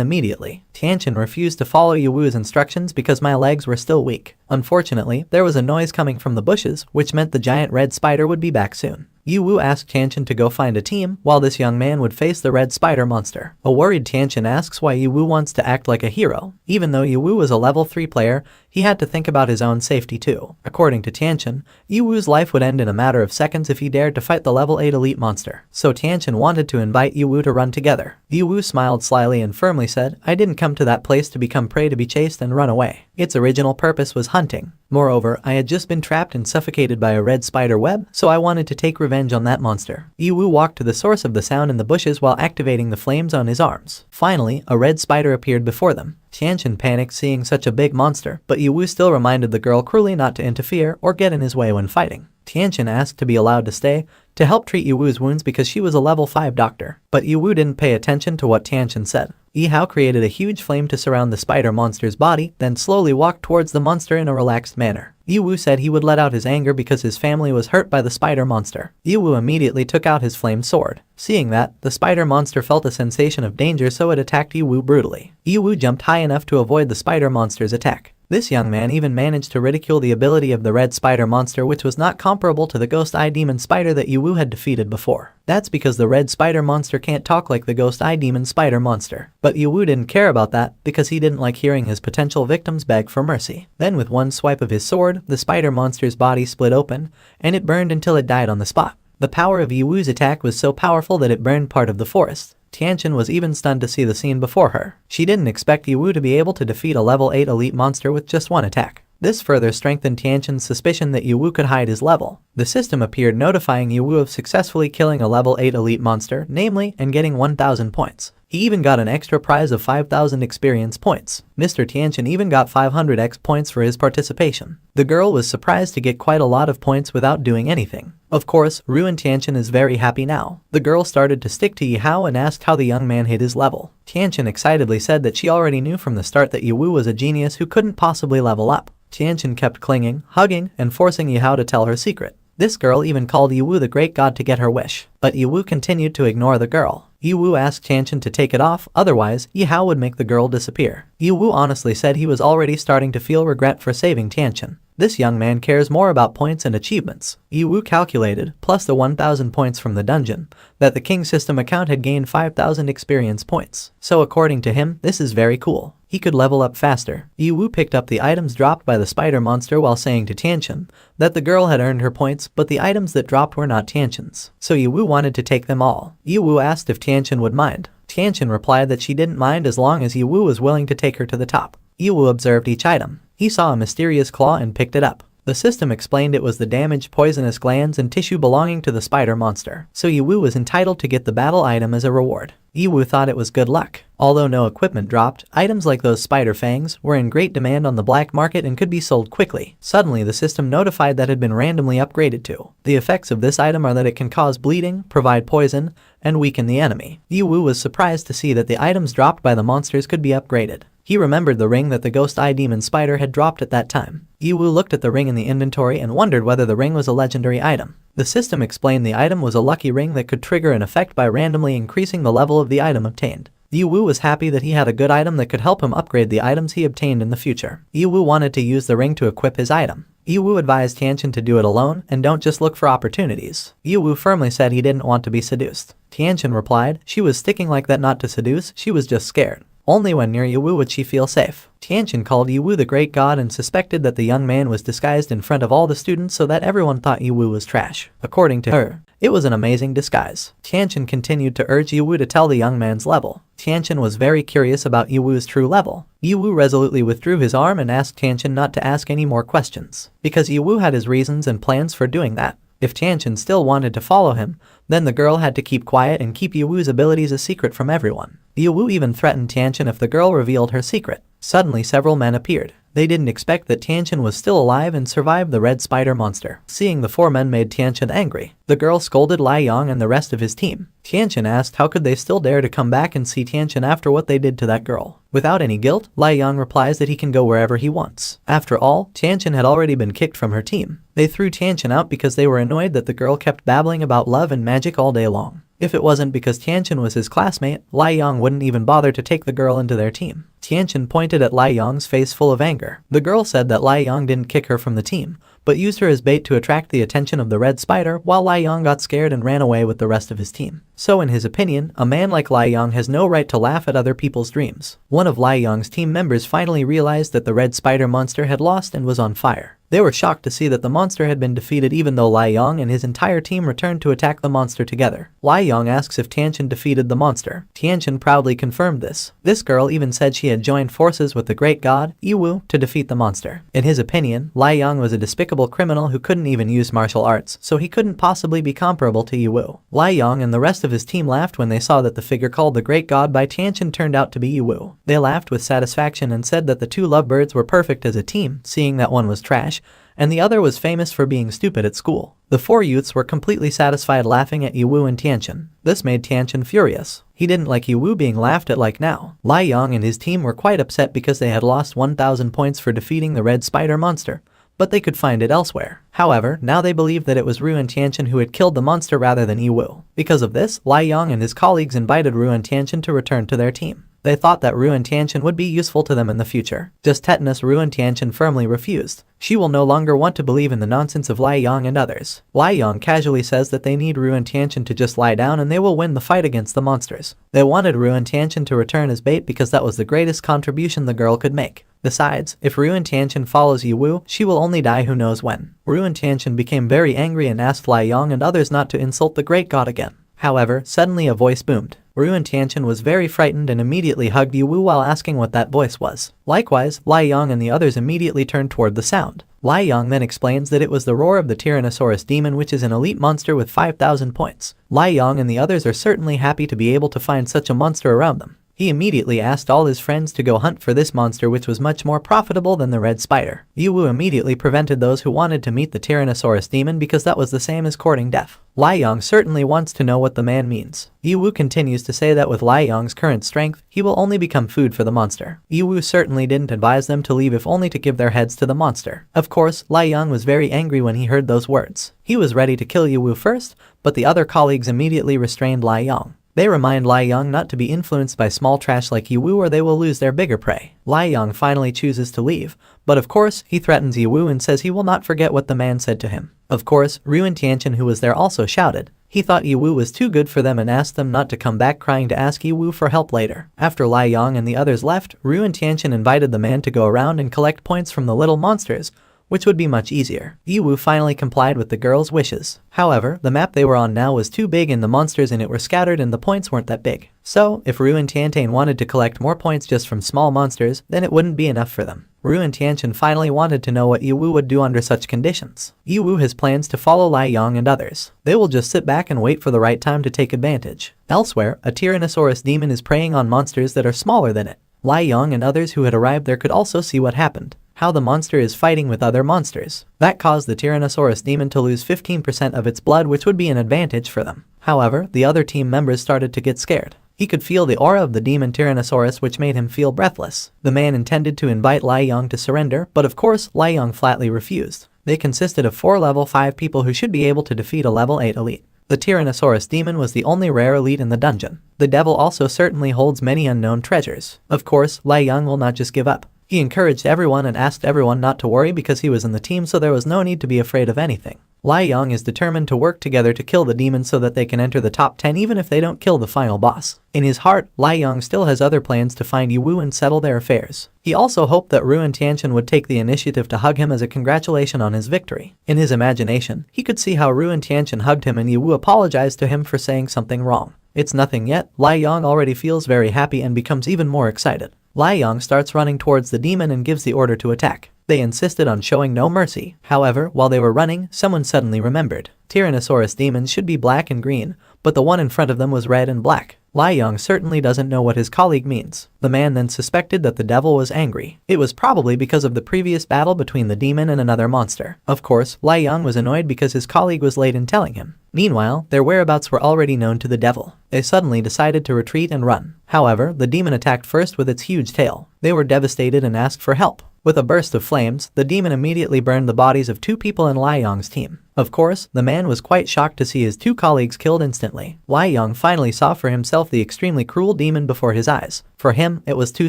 immediately. Tianchen refused to follow Yiwu's instructions because my legs were still weak. Unfortunately, there was a noise coming from the bushes, which meant the giant red spider would be back soon. Yiwu asked Tianchen to go find a team, while this young man would face the red spider monster. A worried Tianchen asks why Yiwu wants to act like a hero. Even though Yiwu was a level 3 player, he had to think about his own safety too. According to Tianchen, Yiwu's life would end in a matter of seconds if he dared to fight the level 8 elite monster. So Tianchen wanted to invite Yiwu to run together. Yiwu smiled slyly and firmly said, "I didn't come to that place to become prey to be chased and run away. Its original purpose was hunting. Moreover, I had just been trapped and suffocated by a red spider web, so I wanted to take revenge on that monster." Yiwu walked to the source of the sound in the bushes while activating the flames on his arms. Finally, a red spider appeared before them. Tianchen panicked seeing such a big monster, but Yiwu still reminded the girl cruelly not to interfere or get in his way when fighting. Tianchen asked to be allowed to stay to help treat Yiwu's wounds because she was a level 5 doctor. But Yiwu didn't pay attention to what Tianchen said. Yihao created a huge flame to surround the spider monster's body, then slowly walked towards the monster in a relaxed manner. Yiwu said he would let out his anger because his family was hurt by the spider monster. Yiwu immediately took out his flame sword. Seeing that, the spider monster felt a sensation of danger, so it attacked Yiwu brutally. Yiwu jumped high enough to avoid the spider monster's attack. This young man even managed to ridicule the ability of the red spider monster, which was not comparable to the ghost eye demon spider that Yiwu had defeated before. That's because the red spider monster can't talk like the ghost eye demon spider monster. But Yiwu didn't care about that because he didn't like hearing his potential victims beg for mercy. Then with one swipe of his sword, the spider monster's body split open, and it burned until it died on the spot. The power of Yiwu's attack was so powerful that it burned part of the forest. Tianchen was even stunned to see the scene before her. She didn't expect Yiwu to be able to defeat a level 8 elite monster with just one attack. This further strengthened Tianchen's suspicion that Yiwu could hide his level. The system appeared notifying Yiwu of successfully killing a level 8 elite monster, namely, and getting 1000 points. He even got an extra prize of 5000 experience points. Mr. Tianchen even got 500 X points for his participation. The girl was surprised to get quite a lot of points without doing anything. Of course, Ruin Tianchen is very happy now. The girl started to stick to Yihao and asked how the young man hid his level. Tianchen excitedly said that she already knew from the start that Yiwu was a genius who couldn't possibly level up. Tianchen kept clinging, hugging, and forcing Yihao to tell her secret. This girl even called Yiwu the great god to get her wish. But Yiwu continued to ignore the girl. Yiwu asked Tianchen to take it off, otherwise, Yihao would make the girl disappear. Yiwu honestly said he was already starting to feel regret for saving Tianchen. This young man cares more about points and achievements. Yiwu calculated, plus the 1000 points from the dungeon, that the king system account had gained 5000 experience points. So according to him, this is very cool. He could level up faster. Yiwu picked up the items dropped by the spider monster while saying to Tianchen that the girl had earned her points, but the items that dropped were not Tianchen's. So Yiwu wanted to take them all. Yiwu asked if Tianchen would mind. Tianchen replied that she didn't mind as long as Yiwu was willing to take her to the top. Yiwu observed each item. He saw a mysterious claw and picked it up. The system explained it was the damaged poisonous glands and tissue belonging to the spider monster, so Yiwu was entitled to get the battle item as a reward. Yiwu thought it was good luck. Although no equipment dropped, items like those spider fangs were in great demand on the black market and could be sold quickly. Suddenly, the system notified that had been randomly upgraded to. The effects of this item are that it can cause bleeding, provide poison, and weaken the enemy. Yiwu was surprised to see that the items dropped by the monsters could be upgraded. He remembered the ring that the ghost eye demon spider had dropped at that time. Yiwu looked at the ring in the inventory and wondered whether the ring was a legendary item. The system explained the item was a lucky ring that could trigger an effect by randomly increasing the level of the item obtained. Yiwu was happy that he had a good item that could help him upgrade the items he obtained in the future. Yiwu wanted to use the ring to equip his item. Yiwu advised Tianchen to do it alone and don't just look for opportunities. Yiwu firmly said he didn't want to be seduced. Tianchen replied she was sticking like that not to seduce, she was just scared. Only when near Yiwu would she feel safe. Tianchen called Yiwu the great god and suspected that the young man was disguised in front of all the students so that everyone thought Yiwu was trash. According to her, it was an amazing disguise. Tianchen continued to urge Yiwu to tell the young man's level. Tianchen was very curious about Yiwu's true level. Yiwu resolutely withdrew his arm and asked Tianchen not to ask any more questions, because Yiwu had his reasons and plans for doing that. If Tianchen still wanted to follow him, then the girl had to keep quiet and keep Yiwu's abilities a secret from everyone. Yiwu even threatened Tianchen if the girl revealed her secret. Suddenly several men appeared. They didn't expect that Tianchen was still alive and survived the red spider monster. Seeing the 4 men made Tianchen angry. The girl scolded Lai Yong and the rest of his team. Tianchen asked how could they still dare to come back and see Tianchen after what they did to that girl. Without any guilt, Lai Yong replies that he can go wherever he wants. After all, Tianchen had already been kicked from her team. They threw Tianchen out because they were annoyed that the girl kept babbling about love and magic all day long. If it wasn't because Tianchen was his classmate, Lai Yong wouldn't even bother to take the girl into their team. Tianchen pointed at Lai Yong's face full of anger. The girl said that Lai Yong didn't kick her from the team, but used her as bait to attract the attention of the red spider, while Lai Yong got scared and ran away with the rest of his team. So in his opinion, a man like Lai Yong has no right to laugh at other people's dreams. One of Lai Yong's team members finally realized that the red spider monster had lost and was on fire. They were shocked to see that the monster had been defeated, even though Lai Yong and his entire team returned to attack the monster together. Lai Yong asks if Tianchen defeated the monster. Tianchen proudly confirmed this. This girl even said she had joined forces with the great god, Yiwu, to defeat the monster. In his opinion, Lai Yong was a despicable criminal who couldn't even use martial arts, so he couldn't possibly be comparable to Yiwu. Lai Yong and the rest of his team laughed when they saw that the figure called the great god by Tianchen turned out to be Yiwu. They laughed with satisfaction and said that the two lovebirds were perfect as a team, seeing that one was trash and the other was famous for being stupid at school. The four youths were completely satisfied laughing at Yiwu and Tianchen. This made Tianchen furious. He didn't like Yiwu being laughed at like now. Lai Yong and his team were quite upset because they had lost 1,000 points for defeating the red spider monster, but they could find it elsewhere. However, now they believed that it was Ru and Tianchen who had killed the monster rather than Yiwu. Because of this, Lai Yong and his colleagues invited Ru and Tianchen to return to their team. They thought that Ru and Tianchen would be useful to them in the future. Just tetanus, Ru and Tianchen firmly refused. She will no longer want to believe in the nonsense of Lai Yong and others. Lai Yong casually says that they need Ru and Tianchen to just lie down and they will win the fight against the monsters. They wanted Ru and Tianchen to return as bait because that was the greatest contribution the girl could make. Besides, if Ru and Tianchen follows Yiwu, she will only die who knows when. Ru and Tianchen became very angry and asked Lai Yong and others not to insult the great god again. However, suddenly a voice boomed. Ru and Tianchen was very frightened and immediately hugged Yiwu while asking what that voice was. Likewise, Lai Yong and the others immediately turned toward the sound. Lai Yong then explains that it was the roar of the Tyrannosaurus demon, which is an elite monster with 5,000 points. Lai Yong and the others are certainly happy to be able to find such a monster around them. He immediately asked all his friends to go hunt for this monster, which was much more profitable than the red spider. Yiwu immediately prevented those who wanted to meet the Tyrannosaurus demon because that was the same as courting death. Lai Yong certainly wants to know what the man means. Yiwu continues to say that with Lai Yong's current strength, he will only become food for the monster. Yiwu certainly didn't advise them to leave if only to give their heads to the monster. Of course, Lai Yong was very angry when he heard those words. He was ready to kill Yiwu first, but the other colleagues immediately restrained Lai Yong. They remind Lai Yong not to be influenced by small trash like Yiwu or they will lose their bigger prey. Lai Yong finally chooses to leave, but of course, he threatens Yiwu and says he will not forget what the man said to him. Of course, Ru and Tianchen, who was there, also shouted. He thought Yiwu was too good for them and asked them not to come back, crying to ask Yiwu for help later. After Lai Yong and the others left, Ru and Tianchen invited the man to go around and collect points from the little monsters, which would be much easier. Yiwu finally complied with the girl's wishes. However, the map they were on now was too big and the monsters in it were scattered and the points weren't that big. So, if Ru and Tianchen wanted to collect more points just from small monsters, then it wouldn't be enough for them. Ru and Tianchen finally wanted to know what Yiwu would do under such conditions. Yiwu has plans to follow Lai Yong and others. They will just sit back and wait for the right time to take advantage. Elsewhere, a Tyrannosaurus demon is preying on monsters that are smaller than it. Lai Yong and others who had arrived there could also see what happened. How the monster is fighting with other monsters. That caused the Tyrannosaurus demon to lose 15% of its blood, which would be an advantage for them. However, the other team members started to get scared. He could feel the aura of the demon Tyrannosaurus, which made him feel breathless. The man intended to invite Lai Yong to surrender, but of course, Lai Yong flatly refused. They consisted of 4 level 5 people who should be able to defeat a level 8 elite. The Tyrannosaurus demon was the only rare elite in the dungeon. The devil also certainly holds many unknown treasures. Of course, Lai Yong will not just give up. He encouraged everyone and asked everyone not to worry because he was in the team, so there was no need to be afraid of anything. Lai Yong is determined to work together to kill the demon so that they can enter the top 10 even if they don't kill the final boss. In his heart, Lai Yong still has other plans to find Yiwu and settle their affairs. He also hoped that Ru and Tianchen would take the initiative to hug him as a congratulation on his victory. In his imagination, he could see how Ru and Tianchen hugged him and Yiwu apologized to him for saying something wrong. It's nothing yet. Lai Yong already feels very happy and becomes even more excited. Lai Yong starts running towards the demon and gives the order to attack. They insisted on showing no mercy. However, while they were running, someone suddenly remembered. Tyrannosaurus demons should be black and green, but the one in front of them was red and black. Lai Yong certainly doesn't know what his colleague means. The man then suspected that the devil was angry. It was probably because of the previous battle between the demon and another monster. Of course, Lai Yong was annoyed because his colleague was late in telling him. Meanwhile, their whereabouts were already known to the devil. They suddenly decided to retreat and run. However, the demon attacked first with its huge tail. They were devastated and asked for help. With a burst of flames, the demon immediately burned the bodies of 2 people in Lai Yong's team. Of course, the man was quite shocked to see his 2 colleagues killed instantly. Lai Yong finally saw for himself the extremely cruel demon before his eyes. For him, it was too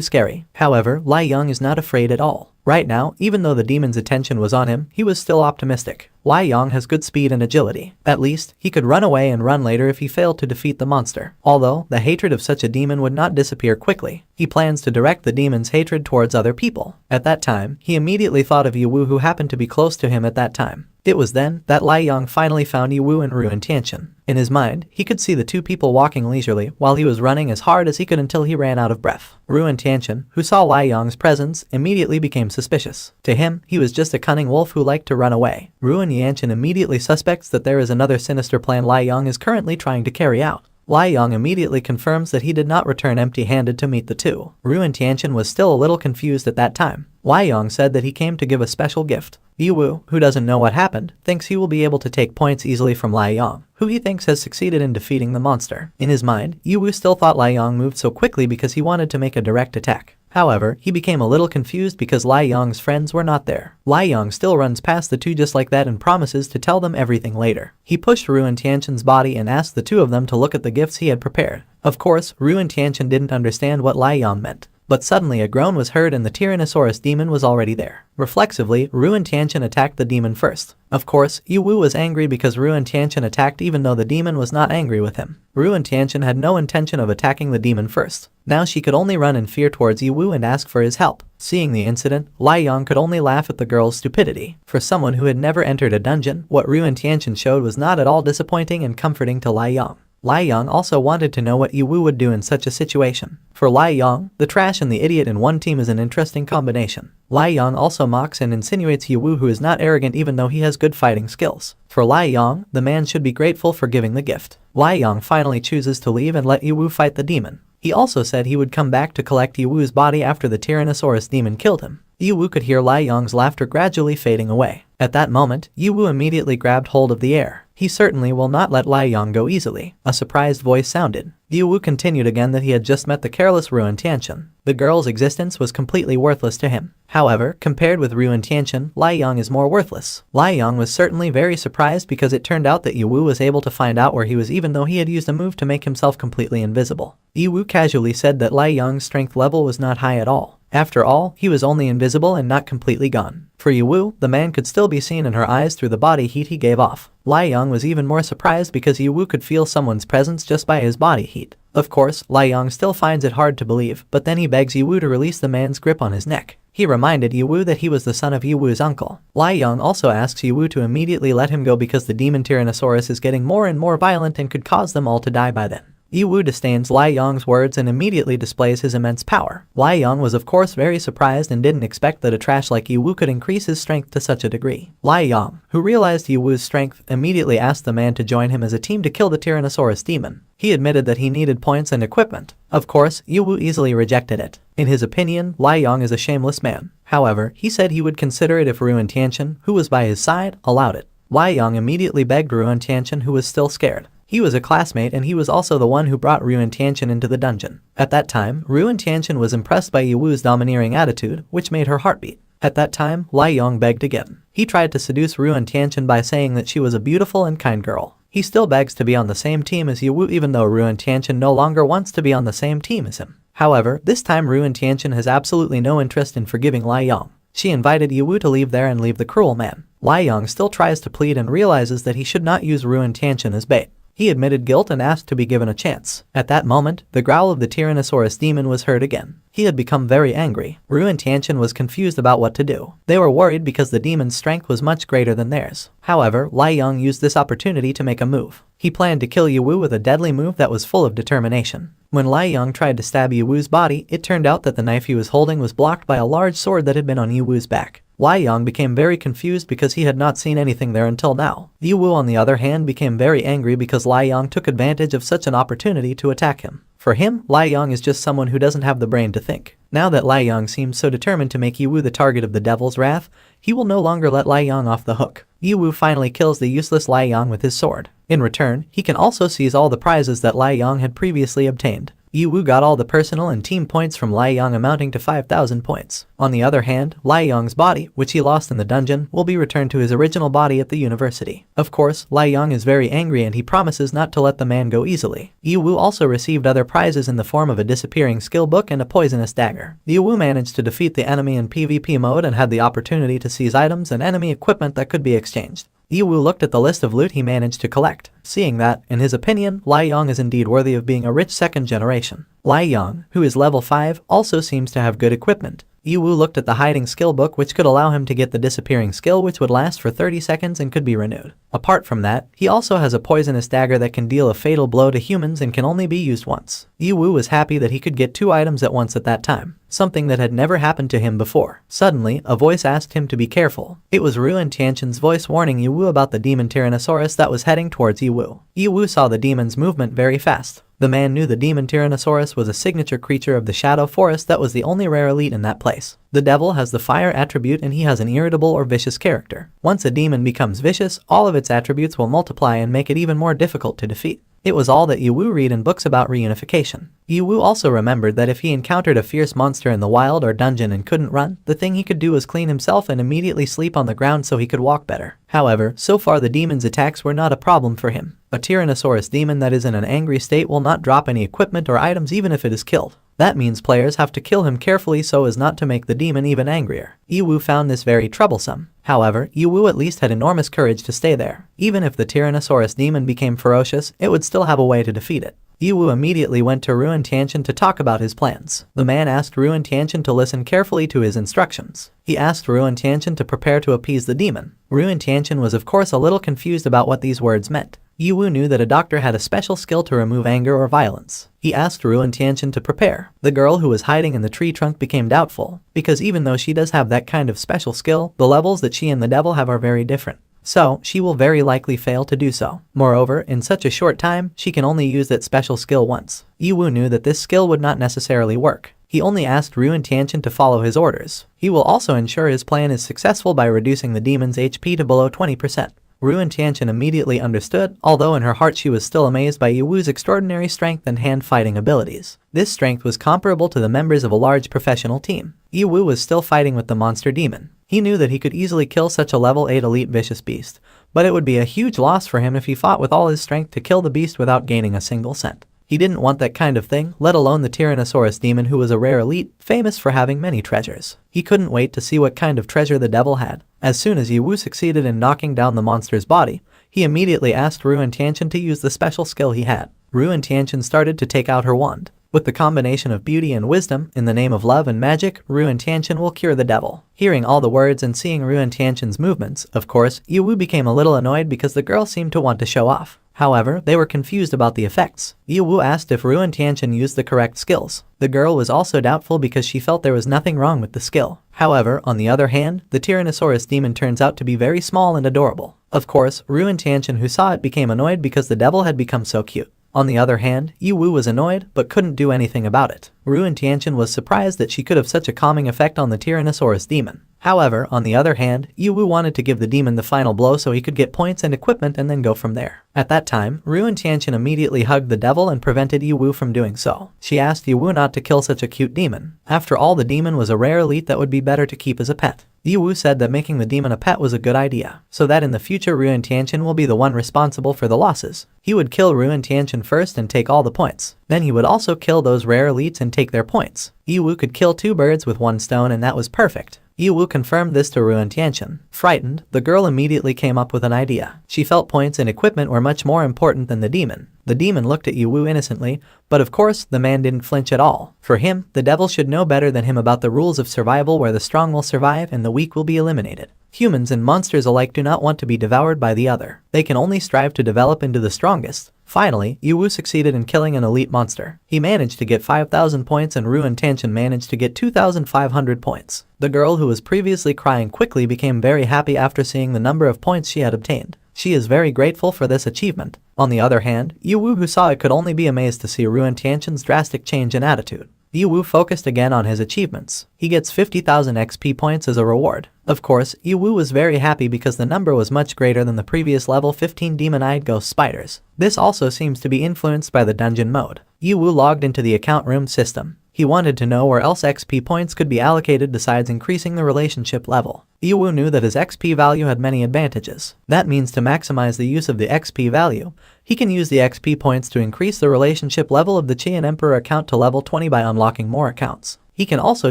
scary. However, Lai Yong is not afraid at all. Right now, even though the demon's attention was on him, he was still optimistic. Lai Yong has good speed and agility. At least, he could run away and run later if he failed to defeat the monster. Although, the hatred of such a demon would not disappear quickly. He plans to direct the demon's hatred towards other people. At that time, he immediately thought of Yiwu, who happened to be close to him at that time. It was then that Lai Yong finally found Yiwu and Ruin Tianqian. In his mind, he could see the 2 people walking leisurely while he was running as hard as he could until he ran out of breath. Ruin Tianqian, who saw Lai Yong's presence, immediately became suspicious. To him, he was just a cunning wolf who liked to run away. Ruin Tianqian immediately suspects that there is another sinister plan Lai Yong is currently trying to carry out. Lai Yong immediately confirms that he did not return empty-handed to meet the 2. Ruin Tianqian was still a little confused at that time. Lai Yong said that he came to give a special gift. Yiwu, who doesn't know what happened, thinks he will be able to take points easily from Lai Yong, who he thinks has succeeded in defeating the monster. In his mind, Yiwu still thought Lai Yong moved so quickly because he wanted to make a direct attack. However, he became a little confused because Lai Yong's friends were not there. Lai Yong still runs past the 2 just like that and promises to tell them everything later. He pushed Ruin Tianqian's body and asked the 2 of them to look at the gifts he had prepared. Of course, Ruin Tianqian didn't understand what Lai Yong meant. But suddenly a groan was heard and the Tyrannosaurus demon was already there. Reflexively, Ruin Tianqian attacked the demon first. Of course, Yiwu was angry because Ruin Tianqian attacked even though the demon was not angry with him. Ruin Tianqian had no intention of attacking the demon first. Now she could only run in fear towards Yiwu and ask for his help. Seeing the incident, Lai Yong could only laugh at the girl's stupidity. For someone who had never entered a dungeon, what Ruin Tianqian showed was not at all disappointing and comforting to Lai Yong. Lai Yong also wanted to know what Yiwu would do in such a situation. For Lai Yong, the trash and the idiot in one team is an interesting combination. Lai Yong also mocks and insinuates Yiwu, who is not arrogant even though he has good fighting skills. For Lai Yong, the man should be grateful for giving the gift. Lai Yong finally chooses to leave and let Yiwu fight the demon. He also said he would come back to collect Yiwu's body after the Tyrannosaurus demon killed him. Yiwu could hear Lai Yong's laughter gradually fading away. At that moment, Yiwu immediately grabbed hold of the air. He certainly will not let Lai Yong go easily. A surprised voice sounded. Yiwu continued again that he had just met the careless Ruin Tianqian. The girl's existence was completely worthless to him. However, compared with Ruin Tianqian, Lai Yong is more worthless. Lai Yong was certainly very surprised because it turned out that Yiwu was able to find out where he was even though he had used a move to make himself completely invisible. Yiwu casually said that Lai Yong's strength level was not high at all. After all, he was only invisible and not completely gone. For Yiwu, the man could still be seen in her eyes through the body heat he gave off. Lai Yong was even more surprised because Yiwu could feel someone's presence just by his body heat. Of course, Lai Yong still finds it hard to believe, but then he begs Yiwu to release the man's grip on his neck. He reminded Yiwu that he was the son of Yiwu's uncle. Lai Yong also asks Yiwu to immediately let him go because the demon Tyrannosaurus is getting more and more violent and could cause them all to die by then. Yiwu disdains Lai Yong's words and immediately displays his immense power. Lai Yong was of course very surprised and didn't expect that a trash like Yiwu could increase his strength to such a degree. Lai Yong, who realized Yiwu's strength, immediately asked the man to join him as a team to kill the Tyrannosaurus demon. He admitted that he needed points and equipment. Of course, Yiwu easily rejected it. In his opinion, Lai Yong is a shameless man. However, he said he would consider it if Ruin Tianqian, who was by his side, allowed it. Lai Yong immediately begged Ruin Tianqian, who was still scared. He was a classmate and he was also the one who brought Ruin Tianqian into the dungeon. At that time, Ruin Tianqian was impressed by Yiwu's domineering attitude, which made her heart beat. At that time, Lai Yong begged again. He tried to seduce Ruin Tianqian by saying that she was a beautiful and kind girl. He still begs to be on the same team as Yiwu even though Ruin Tianqian no longer wants to be on the same team as him. However, this time Ruin Tianqian has absolutely no interest in forgiving Lai Yong. She invited Yiwu to leave there and leave the cruel man. Lai Yong still tries to plead and realizes that he should not use Ruin Tianqian as bait. He admitted guilt and asked to be given a chance. At that moment, the growl of the Tyrannosaurus demon was heard again. He had become very angry. Ruin Tianqian was confused about what to do. They were worried because the demon's strength was much greater than theirs. However, Lai Yong used this opportunity to make a move. He planned to kill Yiwu with a deadly move that was full of determination. When Lai Yong tried to stab Yiwu's body, it turned out that the knife he was holding was blocked by a large sword that had been on Yiwu's back. Lai Yong became very confused because he had not seen anything there until now. Yiwu on the other hand became very angry because Lai Yong took advantage of such an opportunity to attack him. For him, Lai Yong is just someone who doesn't have the brain to think. Now that Lai Yong seems so determined to make Yiwu the target of the devil's wrath, he will no longer let Lai Yong off the hook. Yiwu finally kills the useless Lai Yong with his sword. In return, he can also seize all the prizes that Lai Yong had previously obtained. Yiwu got all the personal and team points from Lai Yang amounting to 5,000 points. On the other hand, Lai Yang's body, which he lost in the dungeon, will be returned to his original body at the university. Of course, Lai Yang is very angry and he promises not to let the man go easily. Yiwu also received other prizes in the form of a disappearing skill book and a poisonous dagger. Yiwu managed to defeat the enemy in PvP mode and had the opportunity to seize items and enemy equipment that could be exchanged. Yiwu looked at the list of loot he managed to collect, seeing that, in his opinion, Lai Yang is indeed worthy of being a rich second generation. Lai Yang, who is level 5, also seems to have good equipment. Yiwu looked at the hiding skill book, which could allow him to get the disappearing skill, which would last for 30 seconds and could be renewed. Apart from that, he also has a poisonous dagger that can deal a fatal blow to humans and can only be used once. Yiwu was happy that he could get 2 items at once at that time, something that had never happened to him before. Suddenly, a voice asked him to be careful. It was Ruin Tianshan's voice warning Yiwu about the demon Tyrannosaurus that was heading towards Yiwu. Yiwu saw the demon's movement very fast. The man knew the demon Tyrannosaurus was a signature creature of the Shadow Forest that was the only rare elite in that place. The devil has the fire attribute and he has an irritable or vicious character. Once a demon becomes vicious, all of its attributes will multiply and make it even more difficult to defeat. It was all that Yiwu read in books about reunification. Yiwu also remembered that if he encountered a fierce monster in the wild or dungeon and couldn't run, the thing he could do was clean himself and immediately sleep on the ground so he could walk better. However, so far the demon's attacks were not a problem for him. A Tyrannosaurus demon that is in an angry state will not drop any equipment or items even if it is killed. That means players have to kill him carefully so as not to make the demon even angrier. Yiwu found this very troublesome. However, Yiwu at least had enormous courage to stay there. Even if the Tyrannosaurus demon became ferocious, it would still have a way to defeat it. Yiwu immediately went to Ruin Tianshan to talk about his plans. The man asked Ruin Tianshan to listen carefully to his instructions. He asked Ruin Tianshan to prepare to appease the demon. Ruin Tianshan was of course a little confused about what these words meant. Yiwu knew that a doctor had a special skill to remove anger or violence. He asked Ruin Tianshan to prepare. The girl who was hiding in the tree trunk became doubtful, because even though she does have that kind of special skill, the levels that she and the devil have are very different. So, she will very likely fail to do so. Moreover, in such a short time, she can only use that special skill once. Yiwu knew that this skill would not necessarily work. He only asked Ruin Tianshan to follow his orders. He will also ensure his plan is successful by reducing the demon's HP to below 20%. Ruin Tianshan immediately understood, although in her heart she was still amazed by Yiwu's extraordinary strength and hand-fighting abilities. This strength was comparable to the members of a large professional team. Yiwu was still fighting with the monster demon. He knew that he could easily kill such a level 8 elite vicious beast, but it would be a huge loss for him if he fought with all his strength to kill the beast without gaining a single cent. He didn't want that kind of thing, let alone the Tyrannosaurus demon who was a rare elite, famous for having many treasures. He couldn't wait to see what kind of treasure the devil had. As soon as Yiwu succeeded in knocking down the monster's body, he immediately asked Ruin Tianshan to use the special skill he had. Ruin Tianshan started to take out her wand. With the combination of beauty and wisdom, in the name of love and magic, Ruin Tianshan will cure the devil. Hearing all the words and seeing Ruin Tianshan's movements, of course, Yiwu became a little annoyed because the girl seemed to want to show off. However, they were confused about the effects. Yiwu asked if Ruin Tianshan used the correct skills. The girl was also doubtful because she felt there was nothing wrong with the skill. However, on the other hand, the Tyrannosaurus demon turns out to be very small and adorable. Of course, Ruin Tianshan who saw it became annoyed because the devil had become so cute. On the other hand, Yiwu was annoyed, but couldn't do anything about it. Ruin Tianshan was surprised that she could have such a calming effect on the Tyrannosaurus demon. However, on the other hand, Yiwu wanted to give the demon the final blow so he could get points and equipment and then go from there. At that time, Ruin Tianshan immediately hugged the devil and prevented Yiwu from doing so. She asked Yiwu not to kill such a cute demon. After all, the demon was a rare elite that would be better to keep as a pet. Yiwu said that making the demon a pet was a good idea, so that in the future Ruin Tianshan will be the one responsible for the losses. He would kill Ruin Tianshan first and take all the points. Then he would also kill those rare elites and take their points. Yiwu could kill 2 birds with 1 stone and that was perfect. Yiwu confirmed this to Ruin Tianshan. Frightened, the girl immediately came up with an idea. She felt points and equipment were much more important than the demon. The demon looked at Yiwu innocently, but of course, the man didn't flinch at all. For him, the devil should know better than him about the rules of survival where the strong will survive and the weak will be eliminated. Humans and monsters alike do not want to be devoured by the other. They can only strive to develop into the strongest. Finally, Yiwu succeeded in killing an elite monster. He managed to get 5,000 points and Ruin Tianshan managed to get 2,500 points. The girl who was previously crying quickly became very happy after seeing the number of points she had obtained. She is very grateful for this achievement. On the other hand, Yiwu who saw it could only be amazed to see Ruin Tianshan's drastic change in attitude. Yiwu focused again on his achievements. He gets 50,000 XP points as a reward. Of course, Yiwu was very happy because the number was much greater than the previous level 15 demon-eyed ghost spiders. This also seems to be influenced by the dungeon mode. Yiwu logged into the account room system. He wanted to know where else XP points could be allocated besides increasing the relationship level. Yiwu knew that his XP value had many advantages. That means to maximize the use of the XP value, he can use the XP points to increase the relationship level of the Qian Emperor account to level 20 by unlocking more accounts. He can also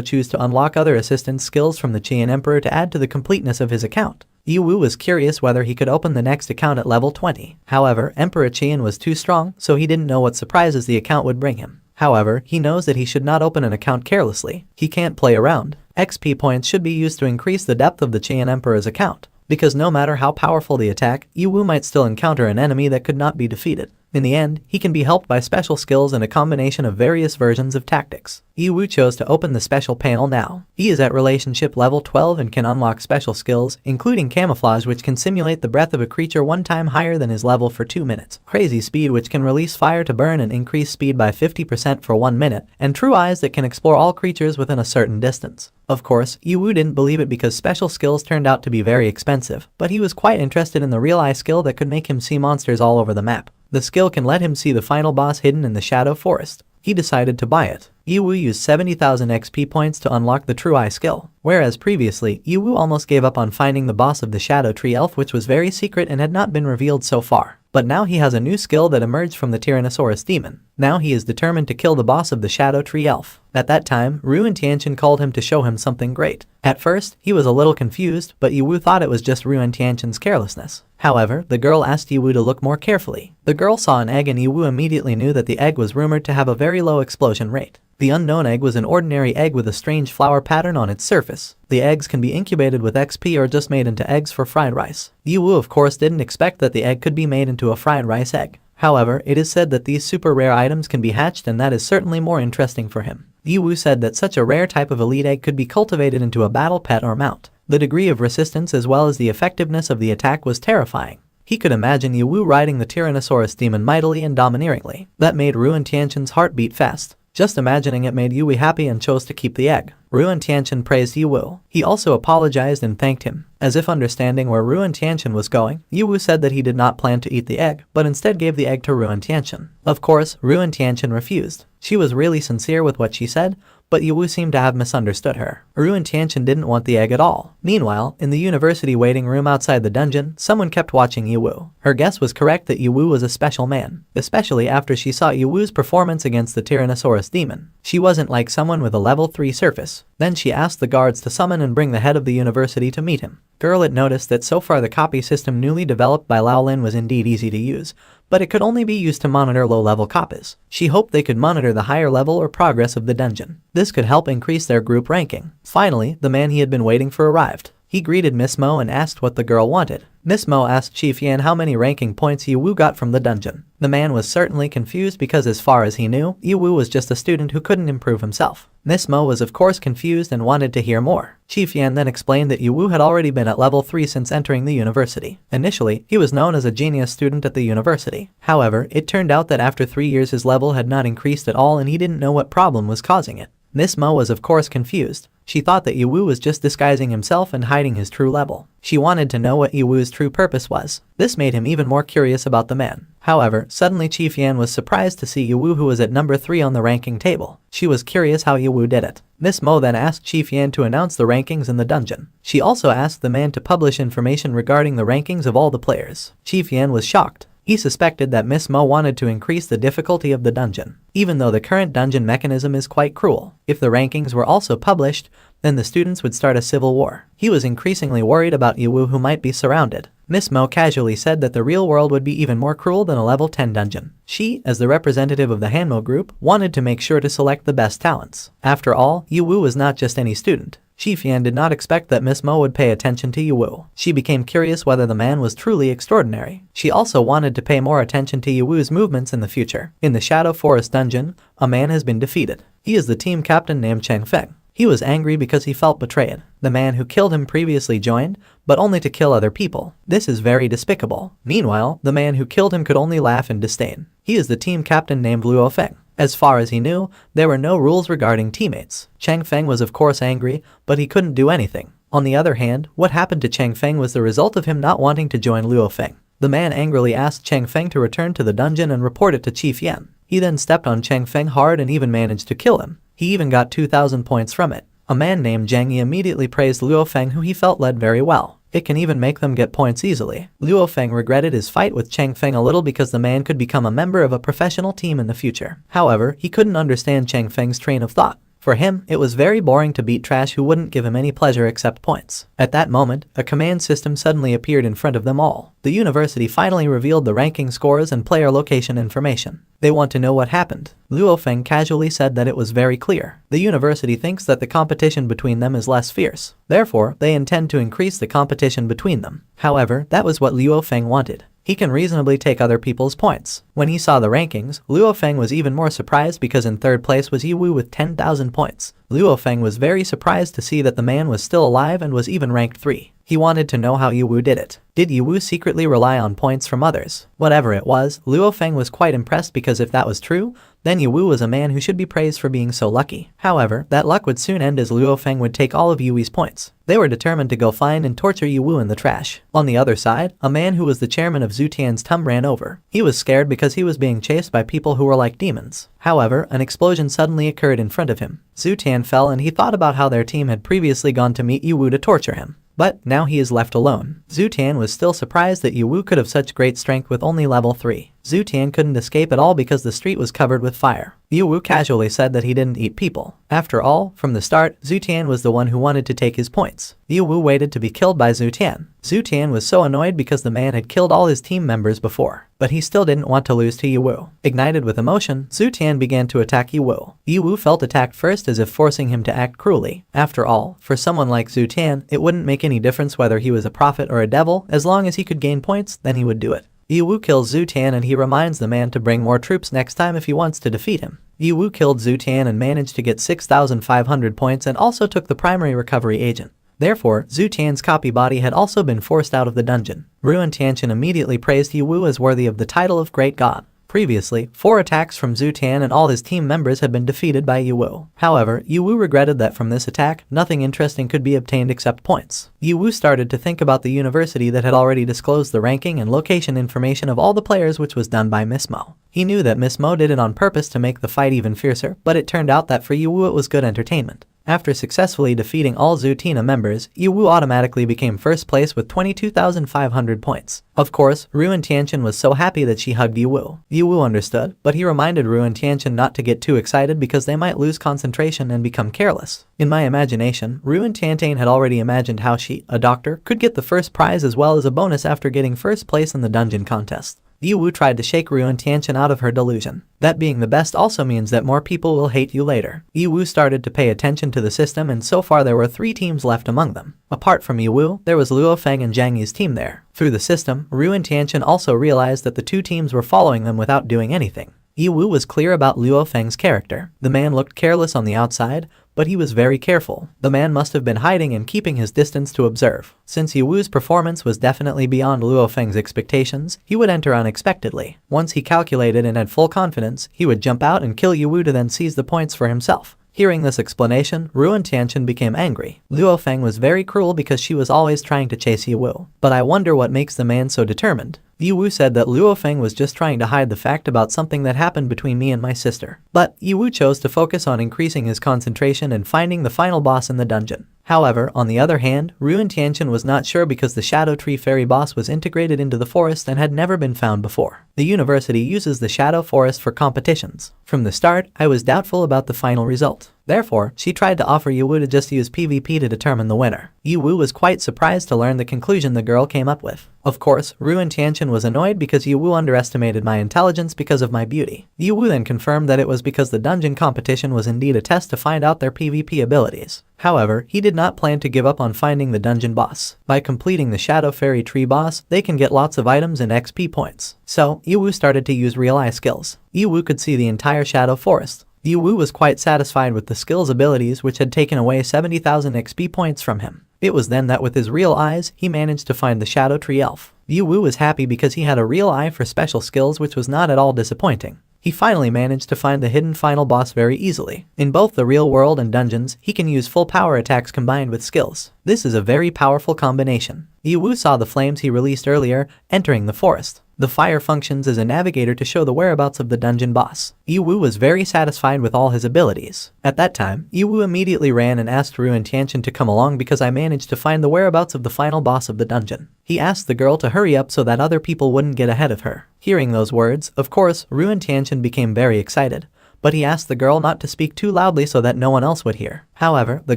choose to unlock other assistance skills from the Qian Emperor to add to the completeness of his account. Yiwu was curious whether he could open the next account at level 20. However, Emperor Qian was too strong, so he didn't know what surprises the account would bring him. However, he knows that he should not open an account carelessly. He can't play around. XP points should be used to increase the depth of the Qian Emperor's account, because no matter how powerful the attack, Yiwu might still encounter an enemy that could not be defeated. In the end, he can be helped by special skills and a combination of various versions of tactics. Yiwu chose to open the special panel now. He is at relationship level 12 and can unlock special skills, including camouflage, which can simulate the breath of a creature 1 time higher than his level for 2 minutes, crazy speed, which can release fire to burn and increase speed by 50% for 1 minute, and true eyes that can explore all creatures within a certain distance. Of course, Yiwu didn't believe it because special skills turned out to be very expensive, but he was quite interested in the real eye skill that could make him see monsters all over the map. The skill can let him see the final boss hidden in the Shadow Forest. He decided to buy it. Yiwu used 70,000 XP points to unlock the True Eye skill, whereas previously, Yiwu almost gave up on finding the boss of the Shadow Tree Elf, which was very secret and had not been revealed so far. But now he has a new skill that emerged from the Tyrannosaurus demon. Now he is determined to kill the boss of the Shadow Tree Elf. At that time, Ruin Tianqian called him to show him something great. At first, he was a little confused, but Yiwu thought it was just Ruin Tianqian's carelessness. However, the girl asked Yiwu to look more carefully. The girl saw an egg and Yiwu immediately knew that the egg was rumored to have a very low explosion rate. The unknown egg was an ordinary egg with a strange flower pattern on its surface. The eggs can be incubated with XP or just made into eggs for fried rice. Yiwu of course didn't expect that the egg could be made into a fried rice egg. However, it is said that these super rare items can be hatched, and that is certainly more interesting for him. Yiwu said that such a rare type of elite egg could be cultivated into a battle pet or mount. The degree of resistance as well as the effectiveness of the attack was terrifying. He could imagine Yiwu riding the Tyrannosaurus demon mightily and domineeringly. That made Ruin Tianqian's heart beat fast. Just imagining it made Yiwu happy and chose to keep the egg. Ruin Tianqian praised Yiwu. He also apologized and thanked him. As if understanding where Ruin Tianqian was going, Yiwu said that he did not plan to eat the egg, but instead gave the egg to Ruin Tianqian. Of course, Ruin Tianqian refused. She was really sincere with what she said, but Yiwu seemed to have misunderstood her. Ruin Tianqian didn't want the egg at all. Meanwhile, in the university waiting room outside the dungeon, someone kept watching Yiwu. Her guess was correct that Yiwu was a special man, especially after she saw Yiwu's performance against the Tyrannosaurus demon. She wasn't like someone with a level 3 surface. Then she asked the guards to summon and bring the head of the university to meet him. Girl had noticed that so far the copy system newly developed by Lao Lin was indeed easy to use, but it could only be used to monitor low-level copies. She hoped they could monitor the higher level or progress of the dungeon. This could help increase their group ranking. Finally, the man he had been waiting for arrived. He greeted Miss Mo and asked what the girl wanted. Miss Mo asked Chief Yan how many ranking points Yiwu got from the dungeon. The man was certainly confused because as far as he knew, Yiwu was just a student who couldn't improve himself. Miss Mo was of course confused and wanted to hear more. Chief Yan then explained that Yiwu had already been at level 3 since entering the university. Initially, he was known as a genius student at the university. However, it turned out that after 3 years his level had not increased at all and he didn't know what problem was causing it. Miss Mo was of course confused. She thought that Yiwu was just disguising himself and hiding his true level. She wanted to know what Yiwu's true purpose was. This made him even more curious about the man. However, suddenly Chief Yan was surprised to see Yiwu, who was at number 3 on the ranking table. She was curious how Yiwu did it. Miss Mo then asked Chief Yan to announce the rankings in the dungeon. She also asked the man to publish information regarding the rankings of all the players. Chief Yan was shocked. He suspected that Miss Mo wanted to increase the difficulty of the dungeon, even though the current dungeon mechanism is quite cruel. If the rankings were also published, then the students would start a civil war. He was increasingly worried about Yiwu, who might be surrounded. Miss Mo casually said that the real world would be even more cruel than a level 10 dungeon. She, as the representative of the Hanmo group, wanted to make sure to select the best talents. After all, Yiwu was not just any student. Chief Yan did not expect that Miss Mo would pay attention to Yiwu. She became curious whether the man was truly extraordinary. She also wanted to pay more attention to Yiwu's movements in the future. In the Shadow Forest dungeon, a man has been defeated. He is the team captain named Cheng Feng. He was angry because he felt betrayed. The man who killed him previously joined, but only to kill other people. This is very despicable. Meanwhile, the man who killed him could only laugh in disdain. He is the team captain named Luo Feng. As far as he knew, there were no rules regarding teammates. Chang Feng was of course angry, but he couldn't do anything. On the other hand, what happened to Chang Feng was the result of him not wanting to join Luo Feng. The man angrily asked Chang Feng to return to the dungeon and report it to Chief Yan. He then stepped on Chang Feng hard and even managed to kill him. He even got 2,000 points from it. A man named Zhang Yi immediately praised Luo Feng, who he felt led very well. It can even make them get points easily. Luo Feng regretted his fight with Chang Feng a little because the man could become a member of a professional team in the future. However, he couldn't understand Chang Feng's train of thought. For him, it was very boring to beat trash who wouldn't give him any pleasure except points. At that moment, a command system suddenly appeared in front of them all. The university finally revealed the ranking scores and player location information. They want to know what happened. Luo Feng casually said that it was very clear. The university thinks that the competition between them is less fierce. Therefore, they intend to increase the competition between them. However, that was what Luo Feng wanted. He can reasonably take other people's points. When he saw the rankings, Luo Feng was even more surprised because in third place was Yiwu with 10,000 points. Luo Feng was very surprised to see that the man was still alive and was even ranked 3. He wanted to know how Yiwu did it. Did Yiwu secretly rely on points from others? Whatever it was, Luo Feng was quite impressed because if that was true, then Yiwu was a man who should be praised for being so lucky. However, that luck would soon end as Luo Feng would take all of Yiwu's points. They were determined to go find and torture Yiwu in the trash. On the other side, a man who was the chairman of Zhu Tian's tomb ran over. He was scared because he was being chased by people who were like demons. However, an explosion suddenly occurred in front of him. Zhu Tian fell and he thought about how their team had previously gone to meet Yiwu to torture him. But now he is left alone. Zhu Tian was still surprised that Yiwu could have such great strength with only level 3. Zhu Tian couldn't escape at all because the street was covered with fire. Yiwu casually said that he didn't eat people. After all, from the start, Zhu Tian was the one who wanted to take his points. Yiwu waited to be killed by Zhu Tian. Zhu Tian was so annoyed because the man had killed all his team members before. But he still didn't want to lose to Yiwu. Ignited with emotion, Zhu Tian began to attack Yiwu. Yiwu felt attacked first as if forcing him to act cruelly. After all, for someone like Zhu Tian, it wouldn't make any difference whether he was a prophet or a devil. As long as he could gain points, then he would do it. Yiwu kills Zhu Tian and he reminds the man to bring more troops next time if he wants to defeat him. Yiwu killed Zhu Tian and managed to get 6,500 points and also took the primary recovery agent. Therefore, Zhu Tian's copy body had also been forced out of the dungeon. Ruin Tianqian immediately praised Yiwu as worthy of the title of Great God. Previously, 4 attacks from Zhu Tian and all his team members had been defeated by Yiwu. However, Yiwu regretted that from this attack, nothing interesting could be obtained except points. Yiwu started to think about the university that had already disclosed the ranking and location information of all the players, which was done by Miss Mo. He knew that Miss Mo did it on purpose to make the fight even fiercer, but it turned out that for Yiwu it was good entertainment. After successfully defeating all Zhu Tina members, Yiwu automatically became first place with 22,500 points. Of course, Ruin Tianqian was so happy that she hugged Yiwu. Yiwu understood, but he reminded Ruin Tianqian not to get too excited because they might lose concentration and become careless. In my imagination, Ruin Tianqian had already imagined how she, a doctor, could get the first prize as well as a bonus after getting first place in the dungeon contest. Yiwu tried to shake Ruin Tianqian out of her delusion. That being the best also means that more people will hate you later. Yiwu started to pay attention to the system and so far there were 3 teams left among them. Apart from Yiwu, there was Luo Feng and Zhang Yi's team there. Through the system, Ruin Tianqian also realized that the 2 teams were following them without doing anything. Yiwu was clear about Luo Feng's character. The man looked careless on the outside, but he was very careful. The man must have been hiding and keeping his distance to observe. Since Yiwu's performance was definitely beyond Luo Feng's expectations, he would enter unexpectedly. Once he calculated and had full confidence, he would jump out and kill Yiwu to then seize the points for himself. Hearing this explanation, Ruin Tianqian became angry. Luo Feng was very cruel because she was always trying to chase Yiwu. But I wonder what makes the man so determined. Yiwu said that Luo Feng was just trying to hide the fact about something that happened between me and my sister. But Yiwu chose to focus on increasing his concentration and finding the final boss in the dungeon. However, on the other hand, Ruin Tianqian was not sure because the Shadow Tree Fairy boss was integrated into the forest and had never been found before. The university uses the Shadow Forest for competitions. From the start, I was doubtful about the final result. Therefore, she tried to offer Yiwu to just use PvP to determine the winner. Yiwu was quite surprised to learn the conclusion the girl came up with. Of course, Ruin Tianqian was annoyed because Yiwu underestimated my intelligence because of my beauty. Yiwu then confirmed that it was because the dungeon competition was indeed a test to find out their PvP abilities. However, he did not plan to give up on finding the dungeon boss. By completing the Shadow Fairy Tree boss, they can get lots of items and XP points. So, Yiwu started to use real eye skills. Yiwu could see the entire Shadow Forest. Yiwu was quite satisfied with the skills abilities which had taken away 70,000 XP points from him. It was then that with his real eyes, he managed to find the Shadow Tree Elf. Yiwu was happy because he had a real eye for special skills which was not at all disappointing. He finally managed to find the hidden final boss very easily. In both the real world and dungeons, he can use full power attacks combined with skills. This is a very powerful combination. Yiwu saw the flames he released earlier entering the forest. The fire functions as a navigator to show the whereabouts of the dungeon boss. Yiwu was very satisfied with all his abilities. At that time, Yiwu immediately ran and asked Ruin Tianqian to come along because I managed to find the whereabouts of the final boss of the dungeon. He asked the girl to hurry up so that other people wouldn't get ahead of her. Hearing those words, of course, Ruin Tianqian became very excited. But he asked the girl not to speak too loudly so that no one else would hear. However, the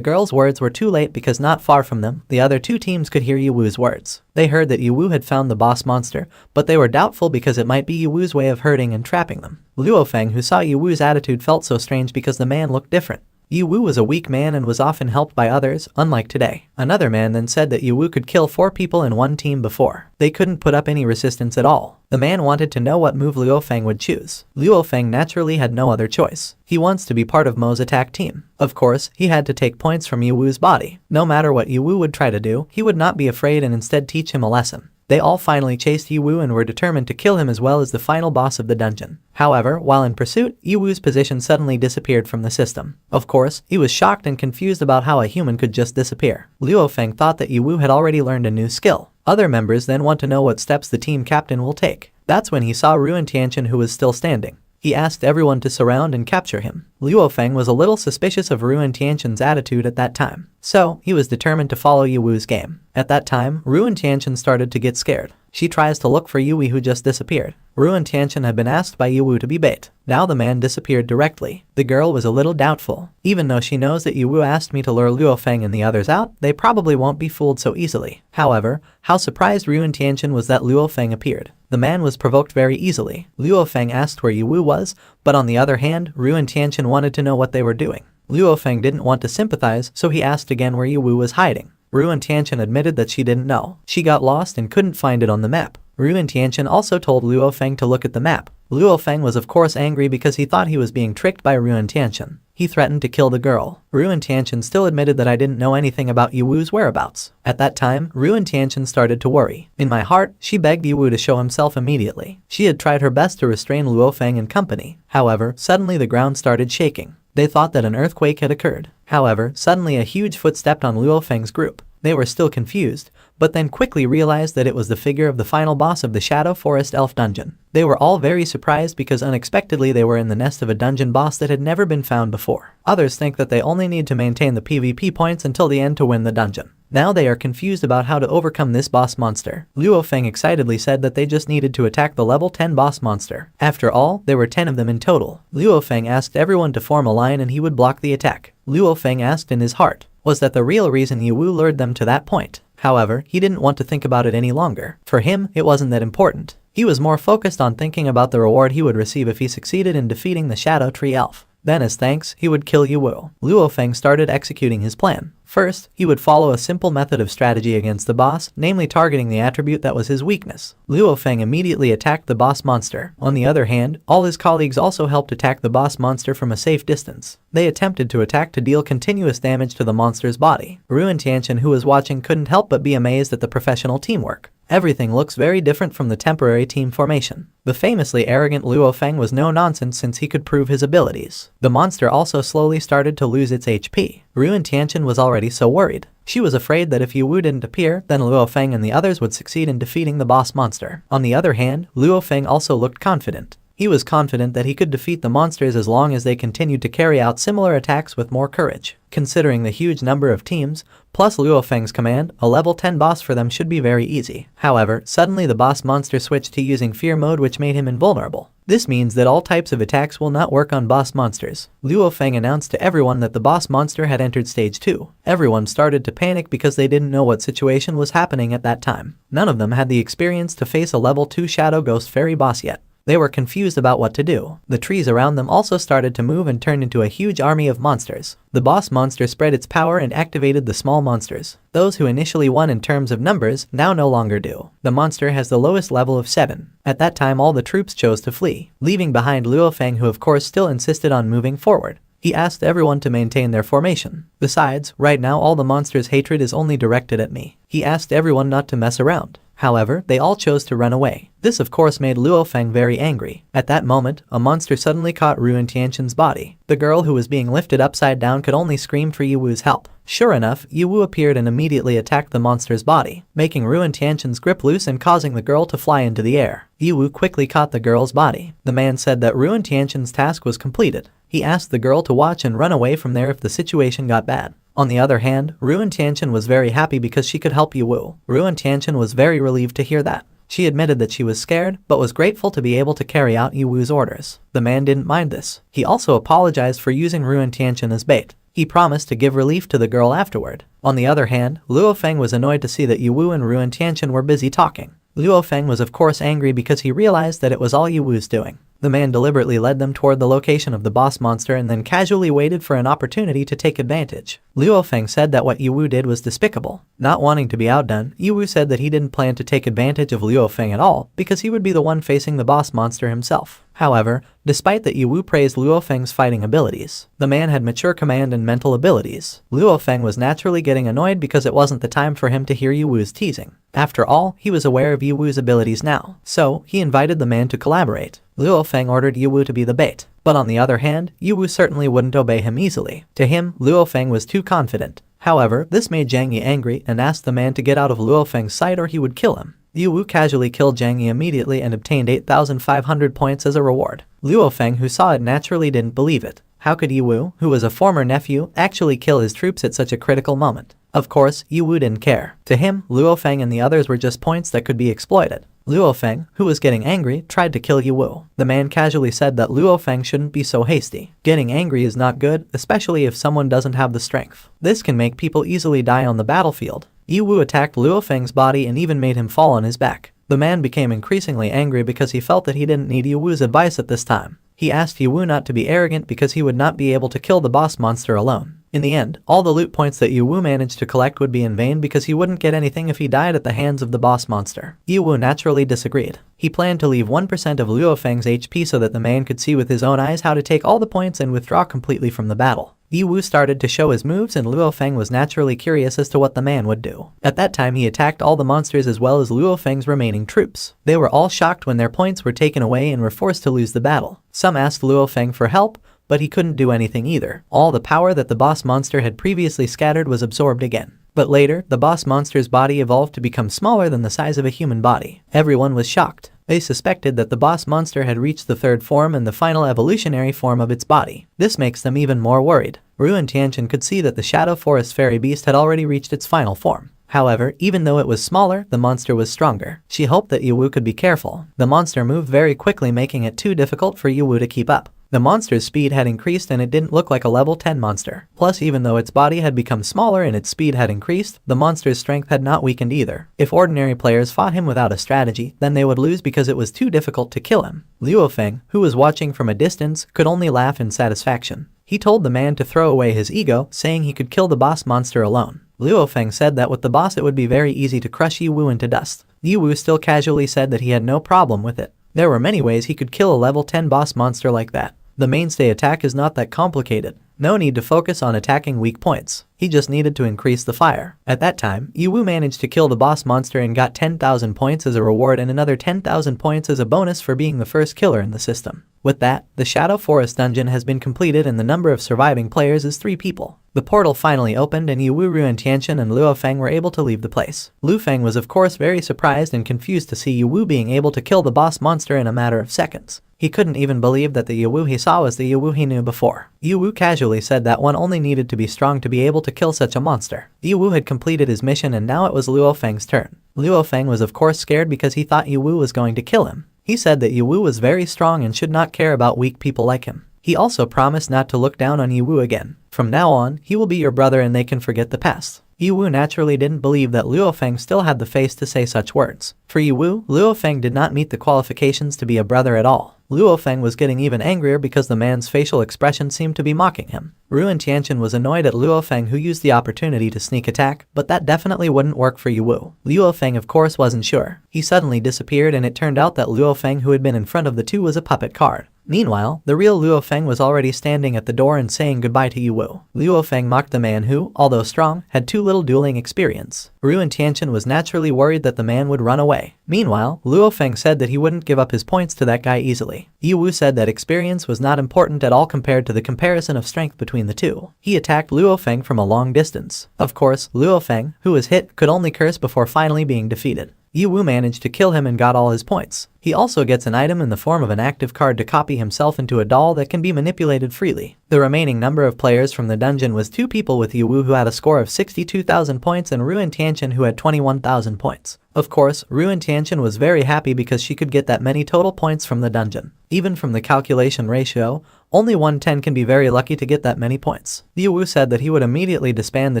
girl's words were too late because not far from them, the other two teams could hear Yiwu's words. They heard that Yiwu had found the boss monster, but they were doubtful because it might be Yiwu's way of hurting and trapping them. Luofeng, who saw Yiwu's attitude, felt so strange because the man looked different. Yiwu was a weak man and was often helped by others, unlike today. Another man then said that Yiwu could kill 4 people in one team before. They couldn't put up any resistance at all. The man wanted to know what move Luofeng would choose. Luofeng naturally had no other choice. He wants to be part of Mo's attack team. Of course, he had to take points from Yiwu's body. No matter what Yiwu would try to do, he would not be afraid and instead teach him a lesson. They all finally chased Yiwu and were determined to kill him as well as the final boss of the dungeon. However, while in pursuit, Yiwu's position suddenly disappeared from the system. Of course, he was shocked and confused about how a human could just disappear. Luofeng thought that Yiwu had already learned a new skill. Other members then want to know what steps the team captain will take. That's when he saw Ruin Tianqian, who was still standing. He asked everyone to surround and capture him. Luofeng was a little suspicious of Ruin Tianqian's attitude at that time, so he was determined to follow Yiwu's game. At that time, Ruin Tianqian started to get scared. She tries to look for Yiwu, who just disappeared. Ruin Tianqian had been asked by Yiwu to be bait. Now the man disappeared directly. The girl was a little doubtful. Even though she knows that Yiwu asked me to lure Luofeng and the others out, they probably won't be fooled so easily. However, how surprised Ruin Tianqian was that Luofeng appeared. The man was provoked very easily. Luofeng asked where Yiwu was, but on the other hand, Ruin Tianqian wanted to know what they were doing. Luofeng didn't want to sympathize, so he asked again where Yiwu was hiding. Ruin Tianqian admitted that she didn't know. She got lost and couldn't find it on the map. Ruin Tianqian also told Luofeng to look at the map. Luofeng was of course angry because he thought he was being tricked by Ruin Tianqian. He threatened to kill the girl. Ruin Tianqian still admitted that I didn't know anything about Yiwu's whereabouts. At that time, Ruin Tianqian started to worry. In my heart, she begged Yiwu to show himself immediately. She had tried her best to restrain Luofeng and company. However, suddenly the ground started shaking. They thought that an earthquake had occurred. However, suddenly a huge foot stepped on Luofeng's group. They were still confused, but then quickly realized that it was the figure of the final boss of the Shadow Forest Elf dungeon. They were all very surprised because unexpectedly they were in the nest of a dungeon boss that had never been found before. Others think that they only need to maintain the PvP points until the end to win the dungeon. Now they are confused about how to overcome this boss monster. Luofeng excitedly said that they just needed to attack the level 10 boss monster. After all, there were 10 of them in total. Luofeng asked everyone to form a line and he would block the attack. Luofeng asked in his heart, was that the real reason Yiwu lured them to that point? However, he didn't want to think about it any longer. For him, it wasn't that important. He was more focused on thinking about the reward he would receive if he succeeded in defeating the Shadow Tree Elf. Then as thanks, he would kill Yiwu. Luofeng started executing his plan. First, he would follow a simple method of strategy against the boss, namely targeting the attribute that was his weakness. Luofeng immediately attacked the boss monster. On the other hand, all his colleagues also helped attack the boss monster from a safe distance. They attempted to attack to deal continuous damage to the monster's body. Ruin Tianqian, who was watching, couldn't help but be amazed at the professional teamwork. Everything looks very different from the temporary team formation. The famously arrogant Luofeng was no nonsense since he could prove his abilities. The monster also slowly started to lose its HP. Ruin Tianqian was already so worried. She was afraid that if Yiwu didn't appear, then Luofeng and the others would succeed in defeating the boss monster. On the other hand, Luofeng also looked confident. He was confident that he could defeat the monsters as long as they continued to carry out similar attacks with more courage. Considering the huge number of teams, plus Luofeng's command, a level 10 boss for them should be very easy. However, suddenly the boss monster switched to using fear mode, which made him invulnerable. This means that all types of attacks will not work on boss monsters. Luofeng announced to everyone that the boss monster had entered stage 2. Everyone started to panic because they didn't know what situation was happening at that time. None of them had the experience to face a level 2 Shadow Ghost Fairy boss yet. They were confused about what to do. The trees around them also started to move and turned into a huge army of monsters. The boss monster spread its power and activated the small monsters. Those who initially won in terms of numbers now no longer do. The monster has the lowest level of 7. At that time all the troops chose to flee, leaving behind Luofeng, who of course still insisted on moving forward. He asked everyone to maintain their formation. Besides, right now all the monsters' hatred is only directed at me. He asked everyone not to mess around. However, they all chose to run away. This of course made Luo Feng very angry. At that moment, a monster suddenly caught Ruin Tianqian's body. The girl who was being lifted upside down could only scream for Yiwu's help. Sure enough, Yiwu appeared and immediately attacked the monster's body, making Ruin Tianqian's grip loose and causing the girl to fly into the air. Yiwu quickly caught the girl's body. The man said that Ruin Tianqian's task was completed. He asked the girl to watch and run away from there if the situation got bad. On the other hand, Ruin Tianqian was very happy because she could help Yiwu. Ruin Tianqian was very relieved to hear that. She admitted that she was scared, but was grateful to be able to carry out Yiwu's orders. The man didn't mind this. He also apologized for using Ruin Tianqian as bait. He promised to give relief to the girl afterward. On the other hand, Luo Feng was annoyed to see that Yiwu and Ruin Tianqian were busy talking. Luo Feng was of course angry because he realized that it was all Yiwu's doing. The man deliberately led them toward the location of the boss monster and then casually waited for an opportunity to take advantage. Luo Feng said that what Yiwu did was despicable. Not wanting to be outdone, Yiwu said that he didn't plan to take advantage of Luo Feng at all because he would be the one facing the boss monster himself. However, despite that Yiwu praised Luo Feng's fighting abilities, the man had mature command and mental abilities. Luo Feng was naturally getting annoyed because it wasn't the time for him to hear Yiwu's teasing. After all, he was aware of Yiwu's abilities now, so he invited the man to collaborate. Luo Feng ordered Yiwu to be the bait, but on the other hand, Yiwu certainly wouldn't obey him easily. To him, Luo Feng was too confident. However, this made Zhang Yi angry and asked the man to get out of Luo Feng's sight or he would kill him. Yiwu casually killed Zhang Yi immediately and obtained 8,500 points as a reward. Luo Feng, who saw it, naturally didn't believe it. How could Yiwu, who was a former nephew, actually kill his troops at such a critical moment? Of course, Yiwu didn't care. To him, Luo Feng and the others were just points that could be exploited. Luo Feng, who was getting angry, tried to kill Yiwu. The man casually said that Luo Feng shouldn't be so hasty. Getting angry is not good, especially if someone doesn't have the strength. This can make people easily die on the battlefield. Yiwu attacked Luo Feng's body and even made him fall on his back. The man became increasingly angry because he felt that he didn't need Yiwu's advice at this time. He asked Yiwu not to be arrogant because he would not be able to kill the boss monster alone. In the end, all the loot points that Yiwu managed to collect would be in vain because he wouldn't get anything if he died at the hands of the boss monster. Yiwu naturally disagreed. He planned to leave 1% of Luo Feng's HP so that the man could see with his own eyes how to take all the points and withdraw completely from the battle. Yiwu started to show his moves and Luo Feng was naturally curious as to what the man would do. At that time he attacked all the monsters as well as Luo Feng's remaining troops. They were all shocked when their points were taken away and were forced to lose the battle. Some asked Luo Feng for help, but he couldn't do anything either. All the power that the boss monster had previously scattered was absorbed again. But later, the boss monster's body evolved to become smaller than the size of a human body. Everyone was shocked. They suspected that the boss monster had reached the third form and the final evolutionary form of its body. This makes them even more worried. Ruin Tianqian could see that the Shadow Forest Fairy Beast had already reached its final form. However, even though it was smaller, the monster was stronger. She hoped that Yiwu could be careful. The monster moved very quickly, making it too difficult for Yiwu to keep up. The monster's speed had increased and it didn't look like a level 10 monster. Plus, even though its body had become smaller and its speed had increased, the monster's strength had not weakened either. If ordinary players fought him without a strategy, then they would lose because it was too difficult to kill him. Luo Feng, who was watching from a distance, could only laugh in satisfaction. He told the man to throw away his ego, saying he could kill the boss monster alone. Luo Feng said that with the boss it would be very easy to crush Yiwu into dust. Yiwu still casually said that he had no problem with it. There were many ways he could kill a level 10 boss monster like that. The mainstay attack is not that complicated. No need to focus on attacking weak points. He just needed to increase the fire. At that time, Yiwu managed to kill the boss monster and got 10,000 points as a reward and another 10,000 points as a bonus for being the first killer in the system. With that, the Shadow Forest dungeon has been completed and the number of surviving players is 3 people. The portal finally opened and Yiwu, Ruin Tianqian and Luo Feng were able to leave the place. Lu Feng was of course very surprised and confused to see Yiwu being able to kill the boss monster in a matter of seconds. He couldn't even believe that the Yiwu he saw was the Yiwu he knew before. Yiwu casually said that one only needed to be strong to be able to kill such a monster. Yiwu had completed his mission and now it was Luo Feng's turn. Luo Feng was of course scared because he thought Yiwu was going to kill him. He said that Yiwu was very strong and should not care about weak people like him. He also promised not to look down on Yiwu again. From now on, he will be your brother and they can forget the past. Yiwu naturally didn't believe that Luo Feng still had the face to say such words. For Yiwu, Luo Feng did not meet the qualifications to be a brother at all. Luo Feng was getting even angrier because the man's facial expression seemed to be mocking him. Ruin Tianqian was annoyed at Luo Feng, who used the opportunity to sneak attack, but that definitely wouldn't work for Yiwu. Luo Feng of course wasn't sure. He suddenly disappeared and it turned out that Luo Feng, who had been in front of the two, was a puppet card. Meanwhile, the real Luo Feng was already standing at the door and saying goodbye to Yu. Luo Feng mocked the man who, although strong, had too little dueling experience. Ruin Tianchen was naturally worried that the man would run away. Meanwhile, Luo Feng said that he wouldn't give up his points to that guy easily. Yu said that experience was not important at all compared to the comparison of strength between the two. He attacked Luo Feng from a long distance. Of course, Luo Feng, who was hit, could only curse before finally being defeated. Yu managed to kill him and got all his points. He also gets an item in the form of an active card to copy himself into a doll that can be manipulated freely. The remaining number of players from the dungeon was 2 people, with Yu who had a score of 62,000 points and Ruin Tianchen who had 21,000 points. Of course, Ruin Tianchen was very happy because she could get that many total points from the dungeon. Even from the calculation ratio, only 1/10 can be very lucky to get that many points. Yu said that he would immediately disband the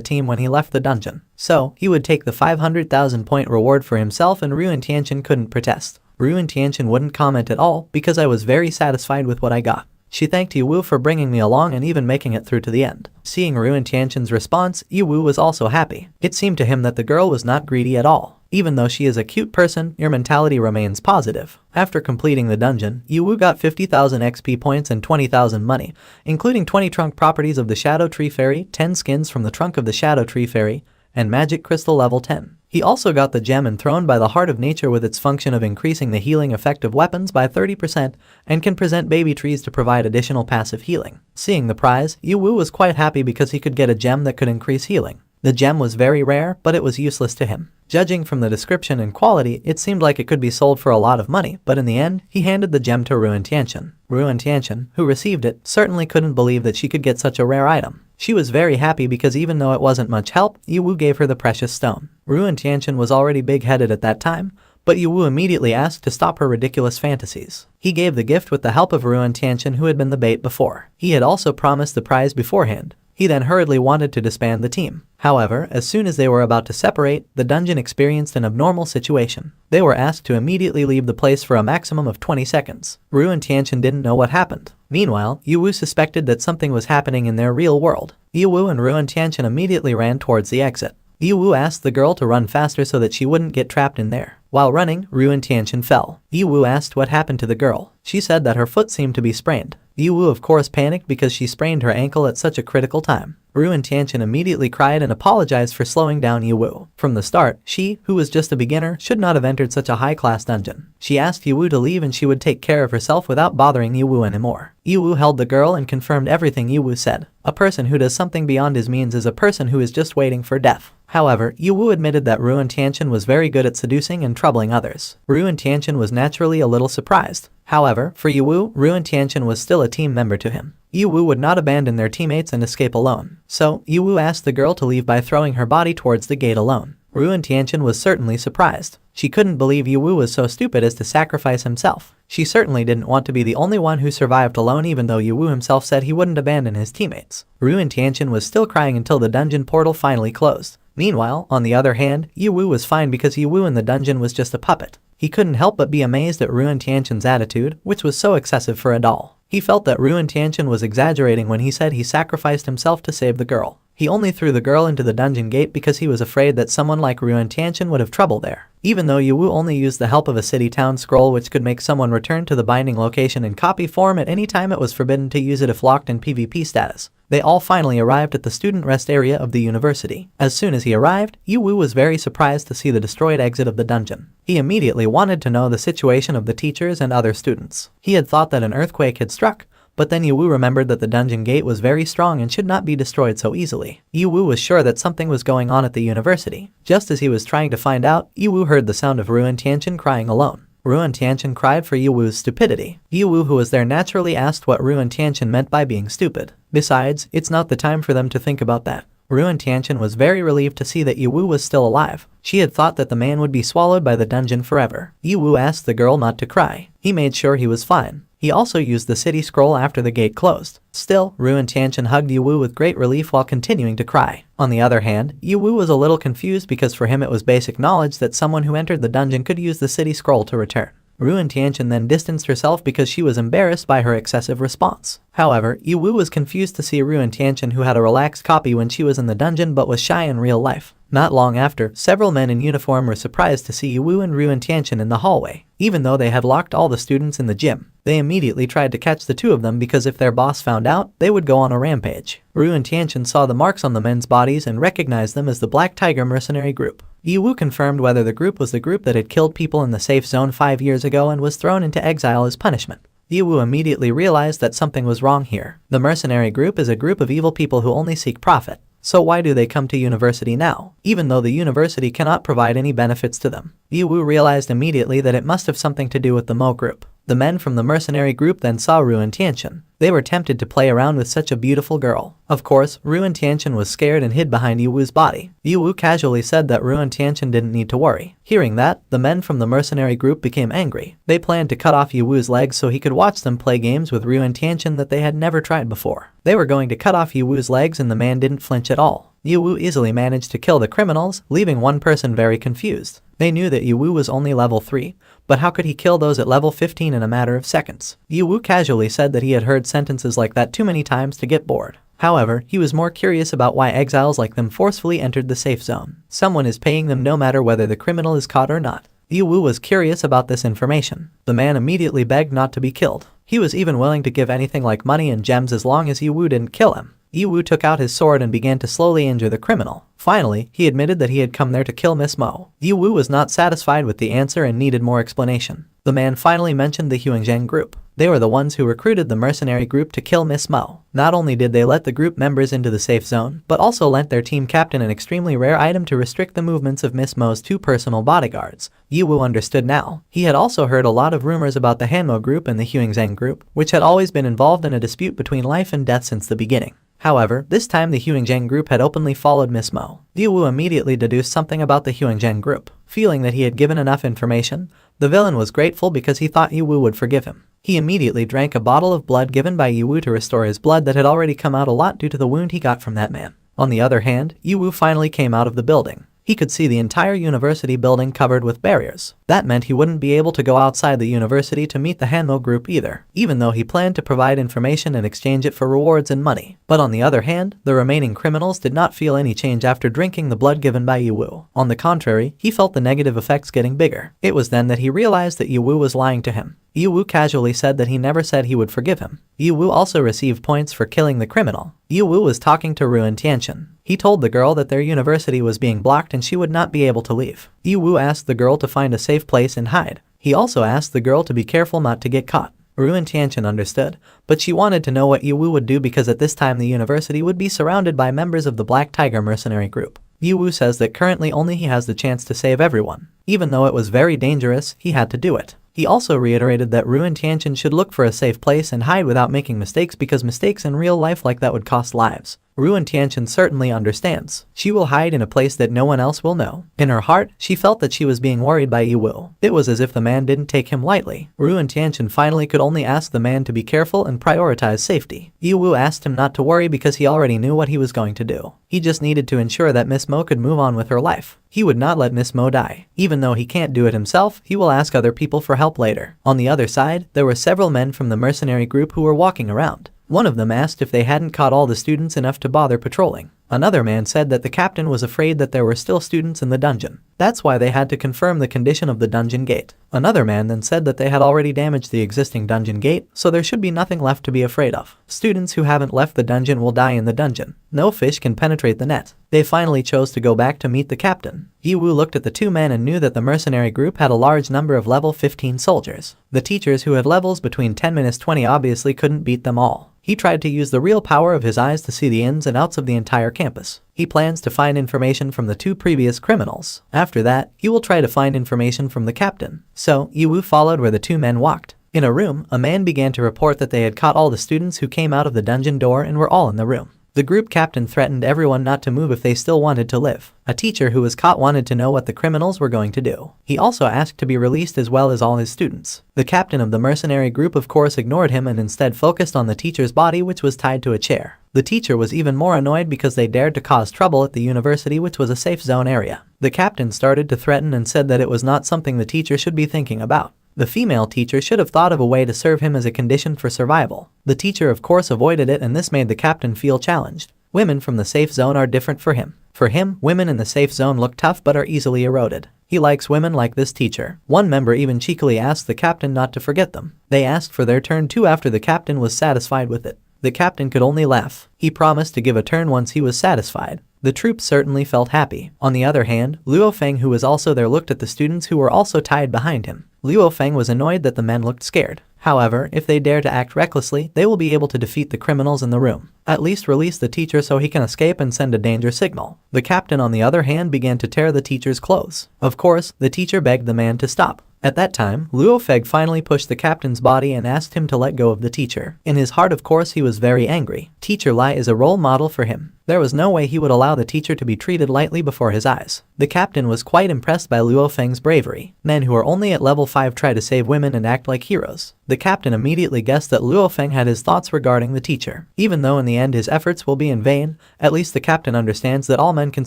team when he left the dungeon. So, he would take the 500,000 point reward for himself, and Ruin Tianchen couldn't protest. Ruin Tianchen wouldn't comment at all because I was very satisfied with what I got. She thanked Yu for bringing me along and even making it through to the end. Seeing Ruin Tianchen's response, Yu was also happy. It seemed to him that the girl was not greedy at all. Even though she is a cute person, your mentality remains positive. After completing the dungeon, Yu got 50,000 XP points and 20,000 money, including 20 trunk properties of the Shadow Tree Fairy, 10 skins from the trunk of the Shadow Tree Fairy, and Magic Crystal level 10. He also got the gem enthroned by the Heart of Nature with its function of increasing the healing effect of weapons by 30% and can present baby trees to provide additional passive healing. Seeing the prize, Yu was quite happy because he could get a gem that could increase healing. The gem was very rare, but it was useless to him. Judging from the description and quality, it seemed like it could be sold for a lot of money, but in the end, he handed the gem to Ruin Tianchen. Ruin Tianchen, who received it, certainly couldn't believe that she could get such a rare item. She was very happy because even though it wasn't much help, Yu gave her the precious stone. Ruin Tianchen was already big-headed at that time, but Yu immediately asked to stop her ridiculous fantasies. He gave the gift with the help of Ruin Tianchen, who had been the bait before. He had also promised the prize beforehand. He then hurriedly wanted to disband the team. However, as soon as they were about to separate, the dungeon experienced an abnormal situation. They were asked to immediately leave the place for a maximum of 20 seconds. Ruin Tianchen didn't know what happened. Meanwhile, Yu suspected that something was happening in their real world. Yu and Ruin Tianchen immediately ran towards the exit. Yu asked the girl to run faster so that she wouldn't get trapped in there. While running, Ruin Tianchen fell. Yu asked what happened to the girl. She said that her foot seemed to be sprained. Yu of course panicked because she sprained her ankle at such a critical time. Ruin Tianchen immediately cried and apologized for slowing down Yu. From the start, she, who was just a beginner, should not have entered such a high-class dungeon. She asked Yu to leave and she would take care of herself without bothering Yu anymore. Yu held the girl and confirmed everything Yu said. A person who does something beyond his means is a person who is just waiting for death. However, Yu admitted that Ruin Tianchen was very good at seducing and troubling others. Ruin Tianchen was naturally a little surprised. However, for Yu, Ruin Tianchen was still a team member to him. Yu would not abandon their teammates and escape alone. So, Yu asked the girl to leave by throwing her body towards the gate alone. Ruin Tianchen was certainly surprised. She couldn't believe Yu was so stupid as to sacrifice himself. She certainly didn't want to be the only one who survived alone, even though Yu himself said he wouldn't abandon his teammates. Ruin Tianchen was still crying until the dungeon portal finally closed. Meanwhile, on the other hand, Yu was fine because Yu in the dungeon was just a puppet. He couldn't help but be amazed at Ruin Tianchen's attitude, which was so excessive for a doll. He felt that Ruin Tianchen was exaggerating when he said he sacrificed himself to save the girl. He only threw the girl into the dungeon gate because he was afraid that someone like Ruin Tianchen would have trouble there. Even though Yu only used the help of a city-town scroll which could make someone return to the binding location in copy form at any time, it was forbidden to use it if locked in PvP status. They all finally arrived at the student rest area of the university. As soon as he arrived, Yu was very surprised to see the destroyed exit of the dungeon. He immediately wanted to know the situation of the teachers and other students. He had thought that an earthquake had struck, but then Yu remembered that the dungeon gate was very strong and should not be destroyed so easily. Yu was sure that something was going on at the university. Just as he was trying to find out, Yu heard the sound of Ruin Tianchen crying alone. Ruin Tianchen cried for Yu's stupidity. Yu, who was there, naturally asked what Ruin Tianchen meant by being stupid. Besides, it's not the time for them to think about that. Ruin Tianchen was very relieved to see that Yu was still alive. She had thought that the man would be swallowed by the dungeon forever. Yu asked the girl not to cry. He made sure he was fine. He also used the city scroll after the gate closed. Still, Ruin Tianchen hugged Yu with great relief while continuing to cry. On the other hand, Yu was a little confused because for him it was basic knowledge that someone who entered the dungeon could use the city scroll to return. Ruin Tianchen then distanced herself because she was embarrassed by her excessive response. However, Yu was confused to see Ruin Tianchen, who had a relaxed copy when she was in the dungeon but was shy in real life. Not long after, several men in uniform were surprised to see Yu and Ruin Tianchen in the hallway. Even though they had locked all the students in the gym, They immediately tried to catch the two of them because if their boss found out, they would go on a rampage. Ru and Tianchen saw the marks on the men's bodies and recognized them as the Black Tiger mercenary group. Yiwu confirmed whether the group was the group that had killed people in the safe zone 5 years ago and was thrown into exile as punishment. Yiwu immediately realized that something was wrong here. The mercenary group is a group of evil people who only seek profit. So why do they come to university now, even though the university cannot provide any benefits to them? Yiwu realized immediately that it must have something to do with the Mo group. The men from the mercenary group then saw Ru and Tianchen. They were tempted to play around with such a beautiful girl. Of course, Ru and Tianchen was scared and hid behind Yiwu's body. Yiwu casually said that Ru and Tianchen didn't need to worry. Hearing that, the men from the mercenary group became angry. They planned to cut off Yiwu's legs so he could watch them play games with Ru and Tianchen that they had never tried before. They were going to cut off Yiwu's legs and the man didn't flinch at all. Yiwu easily managed to kill the criminals, leaving one person very confused. They knew that Yiwu was only level 3, but how could he kill those at level 15 in a matter of seconds? Yiwu casually said that he had heard sentences like that too many times to get bored. However, he was more curious about why exiles like them forcefully entered the safe zone. Someone is paying them no matter whether the criminal is caught or not. Yiwu was curious about this information. The man immediately begged not to be killed. He was even willing to give anything like money and gems as long as Yiwu didn't kill him. Yiwu took out his sword and began to slowly injure the criminal. Finally, he admitted that he had come there to kill Miss Mo. Yiwu was not satisfied with the answer and needed more explanation. The man finally mentioned the Huangjang group. They were the ones who recruited the mercenary group to kill Miss Mo. Not only did they let the group members into the safe zone, but also lent their team captain an extremely rare item to restrict the movements of Miss Mo's 2 personal bodyguards. Yiwu understood now. He had also heard a lot of rumors about the Hanmo group and the Huangjang group, which had always been involved in a dispute between life and death since the beginning. However, this time the Huangjang group had openly followed Miss Mo. Yiwu immediately deduced something about the Huangjang group. Feeling that he had given enough information, the villain was grateful because he thought Yiwu would forgive him. He immediately drank a bottle of blood given by Yiwu to restore his blood that had already come out a lot due to the wound he got from that man. On the other hand, Yiwu finally came out of the building. He could see the entire university building covered with barriers. That meant he wouldn't be able to go outside the university to meet the Hanmo group either, even though he planned to provide information and exchange it for rewards and money. But on the other hand, the remaining criminals did not feel any change after drinking the blood given by Yiwu. On the contrary, he felt the negative effects getting bigger. It was then that he realized that Yiwu was lying to him. Yiwu casually said that he never said he would forgive him. Yiwu also received points for killing the criminal. Yiwu was talking to Ru and Tianchen. He told the girl that their university was being blocked and she would not be able to leave. Yiwu asked the girl to find a safe place and hide. He also asked the girl to be careful not to get caught. Ru and Tianchen understood, but she wanted to know what Yiwu would do because at this time the university would be surrounded by members of the Black Tiger mercenary group. Yiwu says that currently only he has the chance to save everyone. Even though it was very dangerous, he had to do it. He also reiterated that Ru and Tianchen should look for a safe place and hide without making mistakes because mistakes in real life like that would cost lives. Ru and Tianchen certainly understands. She will hide in a place that no one else will know. In her heart, she felt that she was being worried by Yiwu. It was as if the man didn't take him lightly. Ru and Tianchen finally could only ask the man to be careful and prioritize safety. Yiwu asked him not to worry because he already knew what he was going to do. He just needed to ensure that Miss Mo could move on with her life. He would not let Miss Mo die. Even though he can't do it himself, he will ask other people for help later. On the other side, there were several men from the mercenary group who were walking around. One of them asked if they hadn't caught all the students enough to bother patrolling. Another man said that the captain was afraid that there were still students in the dungeon. That's why they had to confirm the condition of the dungeon gate. Another man then said that they had already damaged the existing dungeon gate, so there should be nothing left to be afraid of. Students who haven't left the dungeon will die in the dungeon. No fish can penetrate the net. They finally chose to go back to meet the captain. Yiwu looked at the two men and knew that the mercenary group had a large number of level 15 soldiers. The teachers who had levels between 10-20 obviously couldn't beat them all. He tried to use the real power of his eyes to see the ins and outs of the entire campus. He plans to find information from the 2 previous criminals. After that, he will try to find information from the captain. So, Yiwu followed where the 2 men walked. In a room, a man began to report that they had caught all the students who came out of the dungeon door and were all in the room. The group captain threatened everyone not to move if they still wanted to live. A teacher who was caught wanted to know what the criminals were going to do. He also asked to be released as well as all his students. The captain of the mercenary group of course ignored him and instead focused on the teacher's body which was tied to a chair. The teacher was even more annoyed because they dared to cause trouble at the university which was a safe zone area. The captain started to threaten and said that it was not something the teacher should be thinking about. The female teacher should have thought of a way to serve him as a condition for survival. The teacher of course avoided it and this made the captain feel challenged. Women from the safe zone are different for him. For him, women in the safe zone look tough but are easily eroded. He likes women like this teacher. One member even cheekily asked the captain not to forget them. They asked for their turn too after the captain was satisfied with it. The captain could only laugh. He promised to give a turn once he was satisfied. The troops certainly felt happy. On the other hand, Luo Feng, who was also there, looked at the students who were also tied behind him. Luo Feng was annoyed that the men looked scared. However, if they dare to act recklessly, they will be able to defeat the criminals in the room. At least release the teacher so he can escape and send a danger signal. The captain, on the other hand, began to tear the teacher's clothes. Of course, the teacher begged the man to stop. At that time, Luo Feng finally pushed the captain's body and asked him to let go of the teacher. In his heart, of course, he was very angry. Teacher Lai is a role model for him. There was no way he would allow the teacher to be treated lightly before his eyes. The captain was quite impressed by Luo Feng's bravery. Men who are only at level 5 try to save women and act like heroes. The captain immediately guessed that Luo Feng had his thoughts regarding the teacher. Even though in the end his efforts will be in vain, at least the captain understands that all men can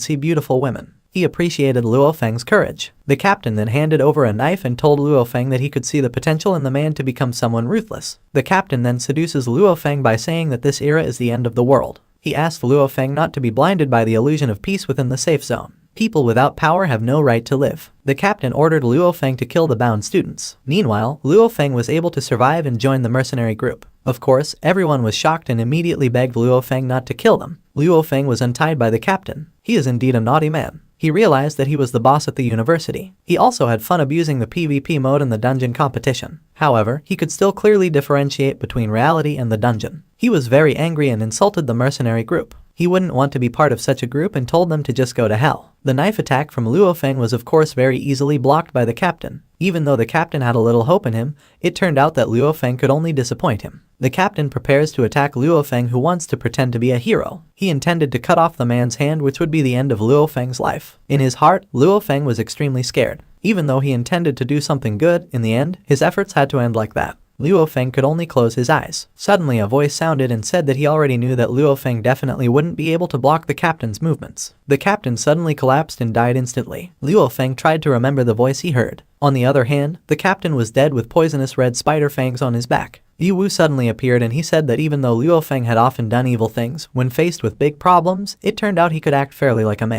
see beautiful women. He appreciated Luo Feng's courage. The captain then handed over a knife and told Luo Feng that he could see the potential in the man to become someone ruthless. The captain then seduces Luo Feng by saying that this era is the end of the world. He asked Luo Feng not to be blinded by the illusion of peace within the safe zone. People without power have no right to live. The captain ordered Luo Feng to kill the bound students. Meanwhile, Luo Feng was able to survive and join the mercenary group. Of course, everyone was shocked and immediately begged Luo Feng not to kill them. Luo Feng was untied by the captain. He is indeed a naughty man. He realized that he was the boss at the university. He also had fun abusing the PvP mode in the dungeon competition. However, he could still clearly differentiate between reality and the dungeon. He was very angry and insulted the mercenary group. He wouldn't want to be part of such a group and told them to just go to hell. The knife attack from Luo Feng was of course very easily blocked by the captain. Even though the captain had a little hope in him, it turned out that Luo Feng could only disappoint him. The captain prepares to attack Luo Feng, who wants to pretend to be a hero. He intended to cut off the man's hand, which would be the end of Luo Feng's life. In his heart, Luo Feng was extremely scared. Even though he intended to do something good, in the end, his efforts had to end like that. Luo Feng could only close his eyes. Suddenly a voice sounded and said that he already knew that Luo Feng definitely wouldn't be able to block the captain's movements. The captain suddenly collapsed and died instantly. Luo Feng tried to remember the voice he heard. On the other hand, the captain was dead with poisonous red spider fangs on his back. Yu Wu suddenly appeared and he said that even though Luo Feng had often done evil things, when faced with big problems, it turned out he could act fairly like a man.